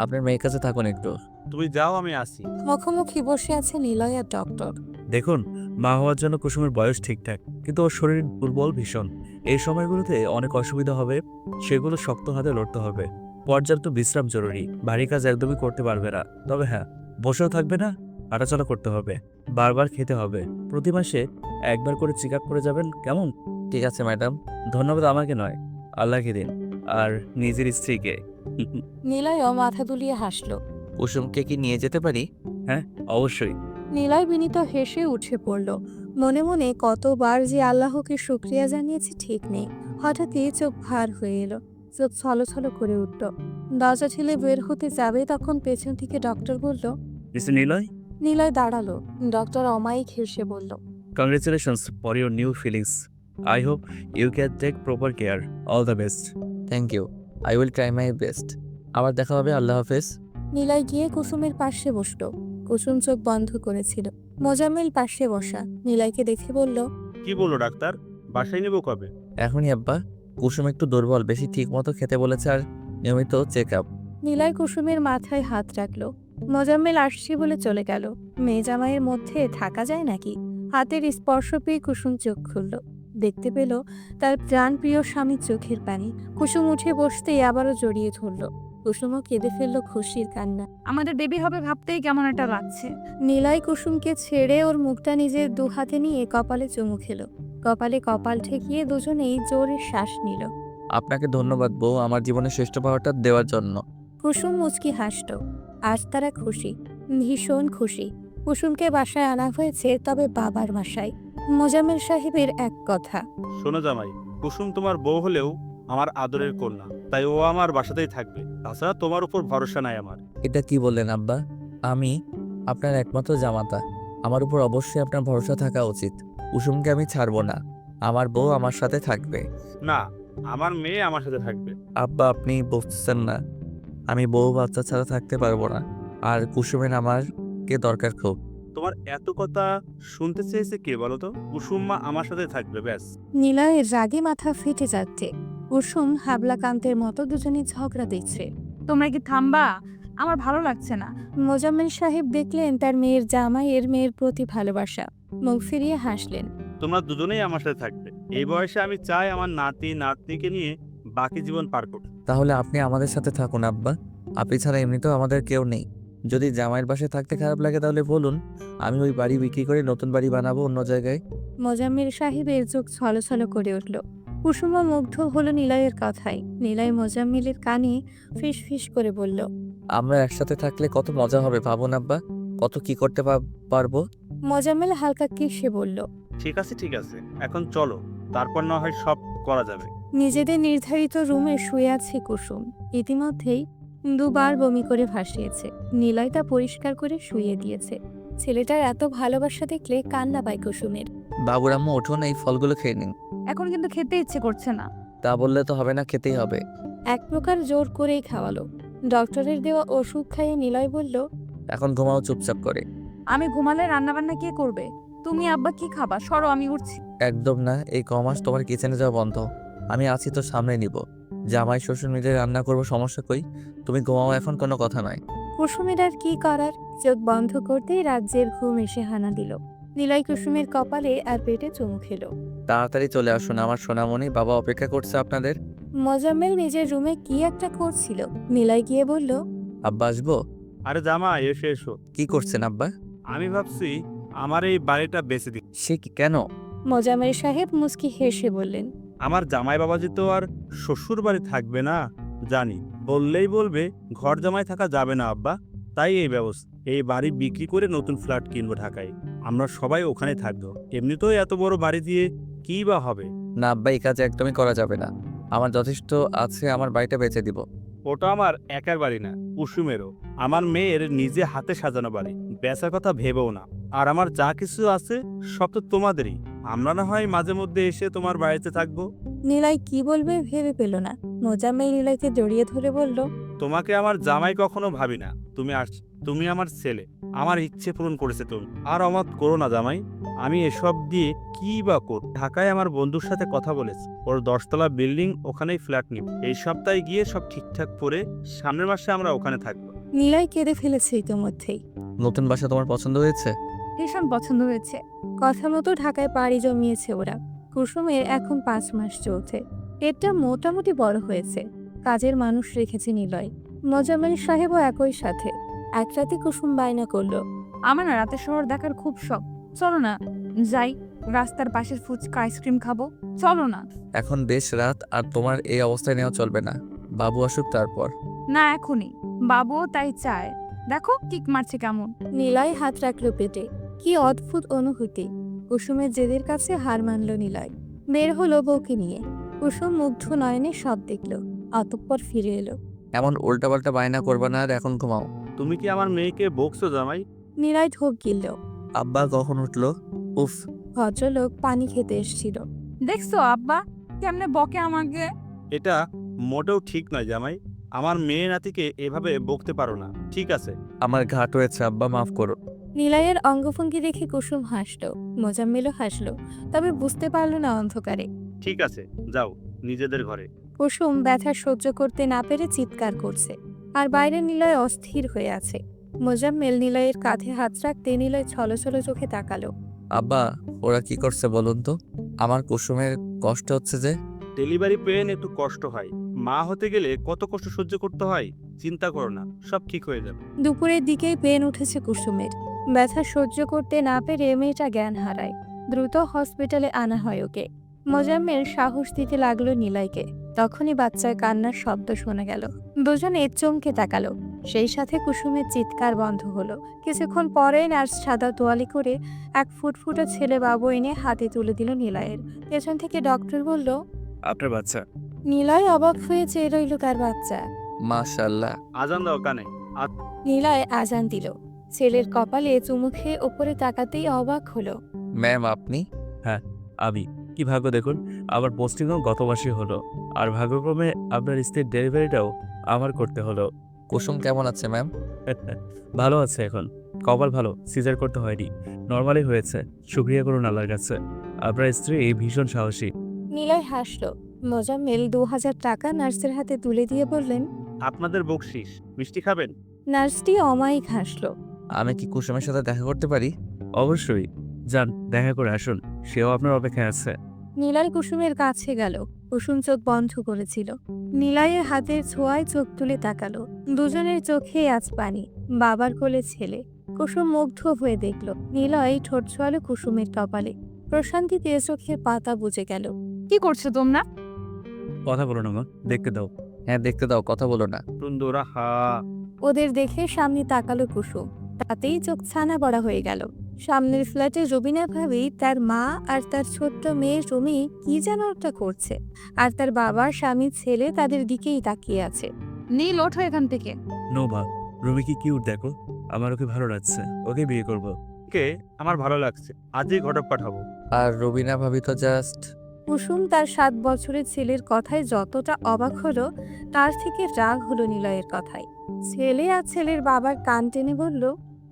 Speaker 2: আপনার মেয়ের কাছে থাকুন একটু।
Speaker 3: তুমি যাও, আমি আসি।
Speaker 4: মুখোমুখি বসে আছে নিলয় আর ডক্টর।
Speaker 3: দেখুন, মা হওয়ার জন্য কুসুমের বয়স ঠিকঠাক, কিন্তু ওর শরীর দুর্বল ভীষণ। এই সময়গুলোতে অনেক অসুবিধা হবে, সেগুলো শক্ত হাতে লড়তে হবে। পর্যাপ্ত বিশ্রাম জরুরি, ভারী কাজ একদমই করতে পারবে না। তবে হ্যাঁ, বসেও থাকবে না, হাঁটাচলা করতে হবে, বারবার খেতে হবে। প্রতি মাসে একবার করে চেক আপ করে যাবেন, কেমন?
Speaker 2: ঠিক আছে ম্যাডাম।
Speaker 3: ধন্যবাদ আমাকে নয়, আল্লাহকে দিন, আর নিজের স্ত্রীকে।
Speaker 4: নিলয়ও মাথা দুলিয়ে হাসলো।
Speaker 2: কুসুমকে কি নিয়ে যেতে পারি?
Speaker 3: হ্যাঁ, অবশ্যই।
Speaker 4: নিলয় বিনীত হেসে উঠে পড়ল। মনে মনে কতবার যে আল্লাহকে শুকরিয়া জানিয়েছে ঠিক নেই। হঠাৎই চোখ ভার হয়ে এলো, চোখ ছলছল করে উঠল। দরজা ঠেলে বের হতে যাবে তখন পেছন থেকে ডক্টর বলল।
Speaker 3: মিস্টার নিলয়,
Speaker 4: নিলয় দাঁড়ালো। ডক্টর অমায়িক হেসে বলল,
Speaker 3: congratulations for your new feelings. I hope you can take proper care. All the best.
Speaker 2: Thank you, I will try my best. আবার দেখা হবে, আল্লাহ হাফেজ।
Speaker 4: নিলয় গিয়ে কুসুমের পাশে বসল। কুসুম চোখ বন্ধ করেছিল। মোজাম্মেল পাশে বসা নিলয়কে দেখে বলল,
Speaker 3: কি বললো ডাক্তার? বাসায় নেব কবে?
Speaker 2: এখনই আব্বা। কুসুম একটু দুর্বল, বেশি ঠিক মতো খেতে বলেছে আর নিয়মিত চেক আপ।
Speaker 4: নিলয় কুসুমের মাথায় হাত রাখলো। মোজাম্মেল আসছে বলে চলে গেল। মেয়ে জামাইয়ের মধ্যে থাকা যায় নাকি? হাতের স্পর্শ পেয়ে কুসুম চোখ খুলল। দেখতে পেল তার প্রাণপ্রিয় স্বামীর চোখের পানি। কুসুম উঠে বসতেই আবারও জড়িয়ে ধরল। কুসুমও কেঁদে ফেলল খুশির কান্না।
Speaker 5: আমাদের বেবি হবে ভাবতেই কেমন একটা লাগছে।
Speaker 4: নিলয় কুসুমকে ছেড়ে ওর মুখটা নিজের দু হাতে নিয়ে কপালে চুমু খেলো। কপালে কপাল ঠেকিয়ে দুজনেই জোরে শ্বাস নিল।
Speaker 1: আপনাকে ধন্যবাদ বউ, আমার জীবনের শ্রেষ্ঠ পাওয়াটা দেওয়ার জন্য।
Speaker 4: কুসুম মুচকি হাসল। আজ তারা খুশি, ভীষণ খুশি। কুসুমকে বাসায় আনা হয়েছে, তবে বাবার বাসায়। মোজাম্মেল সাহেবের এক কথা,
Speaker 3: শোনো জামাই, কুসুম তোমার বউ হলেও আমার আদরের কন্যা, তাই ও আমার বাসাতেই থাকবে। তাছাড়া তোমার উপর ভরসা নাই আমার।
Speaker 1: এটা কি বললেন আব্বা? আমি আপনার একমাত্র জামাতা, আমার উপর অবশ্যই আপনার ভরসা থাকা উচিত। কুসুমকে আমি ছাড়বো না, আমার বউ আমার সাথে থাকবে।
Speaker 3: না, আমার মেয়ে আমার সাথে থাকবে।
Speaker 1: আব্বা আপনি বুঝছেন না, আমি বউ বাচ্চা ছাড়া থাকতে পারবো না, আর কুসুমের আমারকে দরকার খুব।
Speaker 3: তোমার এত কথা শুনতে চেয়েছে কে বলো তো? কুসুম মা আমার সাথে থাকবে, ব্যাস।
Speaker 4: নিলয়ের রাগে মাথা ফেটে যাচ্ছে। কুসুম হাবলাকান্তের মতো দুজনে ঝগড়া দিচ্ছে।
Speaker 5: তোমরা কি থামবা? আমার ভালো লাগছে না।
Speaker 4: মোজাম্মেল সাহেব দেখলেন তার মেয়ের জামাইয়ের মেয়ের প্রতি ভালোবাসা, মুখ ফিরিয়ে হাসলেন।
Speaker 3: তোমরা দুজনেই আমার সাথে থাকবে। এই বয়সে আমি চাই আমার নাতি নাতনিকে নিয়ে বাকি জীবন পার করতে।
Speaker 1: তাহলে আপনি আমাদের সাথে থাকুন আব্বা, আপনি ছাড়া এমনিতেও আমাদের কেউ নেই। যদি জামাইয়ের বাসায় থাকতে খারাপ লাগে তাহলে বলুন, আমি ওই বাড়ি বিক্রি করে নতুন বাড়ি বানাবো অন্য জায়গায়।
Speaker 4: মোজাম্মেল সাহেবের চোখ ছলছল করে উঠল। কুসুমও মুগ্ধ হলো নিলয়ের কথায়। নিলয় মোজাম্মেলের কানে ফিস ফিস করে বলল,
Speaker 1: আমরা একসাথে থাকলে কত মজা হবে ভাবুন আব্বা, কত কি করতে পারবো।
Speaker 4: মোজাম্মেল হালকা কেসে বলল,
Speaker 3: ঠিক আছে ঠিক আছে, এখন চলো, তারপর না হয় সব করা যাবে।
Speaker 4: নিজেদের নির্ধারিত রুমে শুয়ে আছে কুসুম। ইতিমধ্যেই দুবার বমি করে ভাসিয়েছে। নিলয় তা পরিষ্কার করে শুইয়ে দিয়েছে। ছেলেটার এত ভালোবাসা দেখলে কান্না পায় কুসুমের।
Speaker 1: বাবুর আম্মু উঠুন, এই ফলগুলো খেয়ে নিন।
Speaker 5: এখন কিন্তু খেতে ইচ্ছে করছে না।
Speaker 1: তা বললে তো হবে না, খেতেই হবে।
Speaker 4: এক প্রকার জোর করেই খাওয়ালো। ডক্টরের দেওয়া ওষুধ খাইয়ে নিলয় বলল,
Speaker 1: এখন ঘুমাও চুপচাপ করে।
Speaker 5: আমি ঘুমালে রান্নাবান্না কে করবে? তুমি আব্বা কি খাবা? সরো, আমি উঠছি।
Speaker 1: একদম না, এই কমাস তোমার কিচেনে যাওয়া বন্ধ। আমি আছি তো, সামনে নিব। জামাই শ্বশুর মিলে রান্না করবো, সমস্যা কই? তুমি ঘুমাও, এখন কোনো কথা নয়।
Speaker 4: কুসুমের আর কি করার, চোখ বন্ধ করতেই রাজ্যের ঘুম এসে হানা দিল। নিলয় কুসুমের কপালে আর পেটে চুমু খেলো।
Speaker 1: তাড়াতাড়ি চলে আসুন আমার সোনামণি, বাবা অপেক্ষা করছে আপনাদের।
Speaker 4: মোজাম্মেল নিজের রুমে কি একটা করছিল। নিলয় গিয়ে বলল,
Speaker 1: আব্বা আসবো?
Speaker 3: আরে জামা, এসো এসো।
Speaker 1: কি করছেন আব্বা?
Speaker 3: আমি ভাবছি আমার এই বাড়িটা বেঁচে দিই।
Speaker 1: সে কি, কেন?
Speaker 4: মোজাম্মেল সাহেব মুস্কি হেসে বললেন,
Speaker 3: আমার জামাই বাবাজি তো আর শ্বশুর বাড়ি থাকবে না, জানি। বললেই বলবে ঘর জামাই থাকা যাবে না আব্বা, তাই এই ব্যবস্থা। এই বাড়ি বিক্রি করে নতুন ফ্ল্যাট কিনবো ঢাকায়, আমরা সবাই ওখানে থাকবো। এমনিতেও এত বড় বাড়ি দিয়ে কি বা হবে।
Speaker 1: না আব্বা, এই কাজ একদমই করা যাবে না। আমার যথেষ্ট আছে, আমার বাড়িটা বেচে দিব।
Speaker 3: ওটা আমার একার বাড়ি না, কুসুমেরও। আমার মেয়ের নিজে হাতে সাজানো বাড়ি, বেচার কথা ভেবেও না। আর আমার যা কিছু আছে সব তো তোমাদেরই। আমরা না হয় মাঝে মধ্যে এসে তোমার বাড়িতে থাকবো।
Speaker 4: নিলয় কি বলবে ভেবে পেল না। মোজাম্মেল নিলয়কে জড়িয়ে ধরে বলল,
Speaker 3: তোমাকে আমার জামাই কখনো ভাবি না, তুমি আমার ছেলে। আমার ইচ্ছে পূরণ করেছে তুমি, আর অমত করো না জামাই। আমি এসব দিয়ে কি বা কর। ঢাকায় আমার বন্ধুর সাথে কথা বলেছে, ওর 10তলা বিল্ডিং, ওখানেই ফ্ল্যাট নিব। এই সপ্তাহে গিয়ে সব ঠিকঠাক করে সামনের মাসে আমরা ওখানে থাকবো।
Speaker 4: নিলয় কেঁদে ফেলেছে ইতোমধ্যেই।
Speaker 1: নতুন বাসা তোমার পছন্দ হয়েছে?
Speaker 5: ভীষণ পছন্দ হয়েছে।
Speaker 4: কথা মতো ঢাকায় পাড়ি জমিয়েছে ওরা। কুসুমের এখন 5 মাস চলছে। পেটটা মোটামুটি বড় হয়েছে। কাজের মানুষ রেখেছে নিলয়। মোজাম্মেল সাহেবও একই সাথে। এক রাতে কুসুম বায়না করলো,
Speaker 5: আমার না রাতের শহর দেখার খুব শখ। চলো না যাই, রাস্তার পাশের ফুচকা আইসক্রিম খাবো। চলো না।
Speaker 1: এখন বেশ রাত, আর তোমার এই অবস্থায় নেওয়া চলবে না। বাবু আসুক তারপর।
Speaker 5: না এখনই, বাবুও তাই চায়। দেখো কিক মারছে কেমন।
Speaker 4: নিলয় হাত রাখলো পেটে। কি অদ্ভুত অনুভূতি। কুসুমের জেদের কাছে হার মানল নিলয়। বের হলো বউকে নিয়ে। কুসুম মুগ্ধ নয়নে সব দেখলো। অতঃপর ফিরে এলো।
Speaker 1: এমন উল্টাপাল্টা বায়না করবা না, আর এখন ঘুমাও।
Speaker 3: তুমি কি আমার মেয়েকে বকছো জামাই?
Speaker 4: নিলয় ঢোক গিলল।
Speaker 1: আব্বা কখন উঠলো? উফ।
Speaker 4: ভদ্রলোক পানি খেতে এসেছিল।
Speaker 5: দেখছো আব্বা কেমনে বকে আমাকে?
Speaker 3: এটা মোটেও ঠিক নয় জামাই। আমার মেয়ে নাতিকে এভাবে বকতে পারো না, ঠিক আছে?
Speaker 1: আমার ঘাট হয়েছে আব্বা, মাফ করো।
Speaker 4: নিলয়ের অঙ্গভঙ্গি দেখে কুসুম হাসলো। মোজাম্মেলও হাসলো, তবে বুঝতে পারলো না অন্ধকারে।
Speaker 3: ঠিক আছে, যাও নিজেদের ঘরে।
Speaker 4: কুসুম ব্যথা সহ্য করতে না পেরে চিৎকার করছে, আর বাইরে নিলয় অস্থির হয়ে আছে। মোজাম্মেল নিলয়ের কাঁধে হাত রাখতে নিলয় ছলছল চোখে তাকালো।
Speaker 1: আব্বা ওরা কি করছে বলুন তো? আমার কুসুমের কষ্ট হচ্ছে যে।
Speaker 3: ডেলিভারি পেন একটু কষ্ট হয়, মা হতে গেলে কত কষ্ট সহ্য করতে হয় চিন্তা করো না, সব ঠিক হয়ে যাবে।
Speaker 4: দুপুরের দিকেই পেন উঠেছে কুসুমের। ব্যথা সহ্য করতে না পেরে মেয়েটা জ্ঞান হারায়। দ্রুত হসপিটালে আনা হয় ওকে। মোজাম্মেল সাহস দিতে লাগলো নিলয়কে। তখনই বাচ্চার কান্নার শব্দ শোনা গেল। দুজনে চমকে তাকালো। সেই সাথে কুসুমের চিৎকার বন্ধ হলো। কিছুক্ষণ পরে নার্স সাদা তোয়ালি করে এক ফুটফুটে ছেলে বাবু এনে হাতে তুলে দিল নিলয়ের। পেছন থেকে ডক্টর বলল,
Speaker 3: আপনার বাচ্চা।
Speaker 4: নিলয় অবাক হয়ে চেয়ে রইল তার বাচ্চা।
Speaker 2: মাশাল্লাহ।
Speaker 3: আজান দাও কানে।
Speaker 4: নিলয় আজান দিল। ছেলের কপালে চুমু খেয়ে ওপরে তাকাতেই অবাক হলো।
Speaker 2: ম্যাম আপনি?
Speaker 3: আমি কি ভাগ্য দেখুন, আমার পোস্টিংও গত মাসে হলো, আর ভাগ্যক্রমে আপনার স্ত্রীর ডেলিভারিটাও আমার করতে হলো।
Speaker 2: কুসুম কেমন আছে ম্যাম?
Speaker 3: ভালো আছে এখন, কপাল ভালো, সিজার করতে হয়নি, নর্মালি হয়েছে। শুক্রিয়া করুন আল্লাহর কাছে। আপনার স্ত্রী ভীষণ সাহসী।
Speaker 4: নিলয় হাসলো। মোজাম্মেল 2000 টাকা নার্সের হাতে তুলে দিয়ে বললেন,
Speaker 3: আপনাদের বকশিস, মিষ্টি খাবেন?
Speaker 4: নার্সটি অমায়িক হাসলো।
Speaker 2: আমি কি কুসুমের সাথে দেখা করতে পারি?
Speaker 3: অবশ্যই, যান দেখা করে আসুন, সেও আপনার অপেক্ষায় আছে।
Speaker 4: নিলয় কুসুমের কাছে গেল। কুসুম চোখ বন্ধ করেছিল। নিলয়ের হাতের ছোঁয়ায় চোখ তুলে তাকালো। দুজনের চোখে আজ পানি। বাবার কোলে ছেলে। কুসুম মুগ্ধ হয়ে দেখল। নিলয় ঠোঁট ছোঁয়ালো কুসুমের কপালে। প্রশান্তিতে চোখের পাতা বুঝে গেল।
Speaker 5: কি করছো তোমরা?
Speaker 3: কথা বলো না, দেখতে দাও।
Speaker 2: হ্যাঁ দেখতে দাও, কথা বলো না।
Speaker 3: সুন্দরা হা।
Speaker 4: ওদের দেখে সামনে তাকালো কুসুম। তাতেই চোখ ছানা বড়া হয়ে গেল। সামনের ফ্ল্যাটে রবিনা ভাবি তার মা আর তার ছোট্ট মেয়ে রুমি কি যেন একটা করছে। আর তার বাবা, স্বামী, ছেলে তাদের দিকেই তাকিয়ে আছে।
Speaker 5: নীল ওঠো এখান থেকে।
Speaker 3: নো মা, রুমি কি কিউট দেখো, আমার ওকে ভালো লাগছে, ওকে বিয়ে করব। কে আমার ভালো লাগছে, আজই ঘটক পাঠাবো।
Speaker 2: আর রবিনা ভাবি তো জাস্ট।
Speaker 4: কুসুম তার 7 বছরের ছেলের কথায় যতটা অবাক হলো, তার থেকে রাগ হলো নিলয়ের কথায়। ছেলে আর ছেলের বাবার কান টেনে বলল,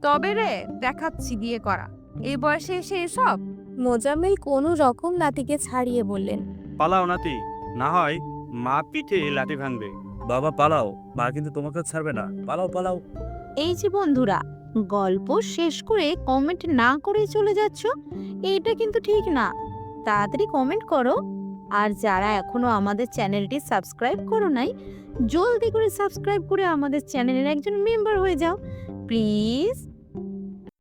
Speaker 5: তবে রে দেখাচ্ছি বিয়ে করা, এই বয়সে এসে এসব।
Speaker 4: মোজাম্মেল কোনো রকম নাতিকে ছাড়িয়ে বললেন,
Speaker 3: পালাও নাতি, না হয় মা পিঠে লাঠি ভাঙবে। বাবা পালাও, মা কিন্তু তোমাকে ছাড়বে না, পালাও পালাও।
Speaker 9: এই যে বন্ধুরা, গল্প শেষ করে কমেন্ট না করে চলে যাচ্ছ, এইটা কিন্তু ঠিক না। তাড়াতাড়ি কমেন্ট করো। আর যারা এখনো আমাদের চ্যানেলটি সাবস্ক্রাইব করো নাই, জলদি করে সাবস্ক্রাইব করে আমাদের চ্যানেলের একজন মেম্বার হয়ে যাও প্লিজ।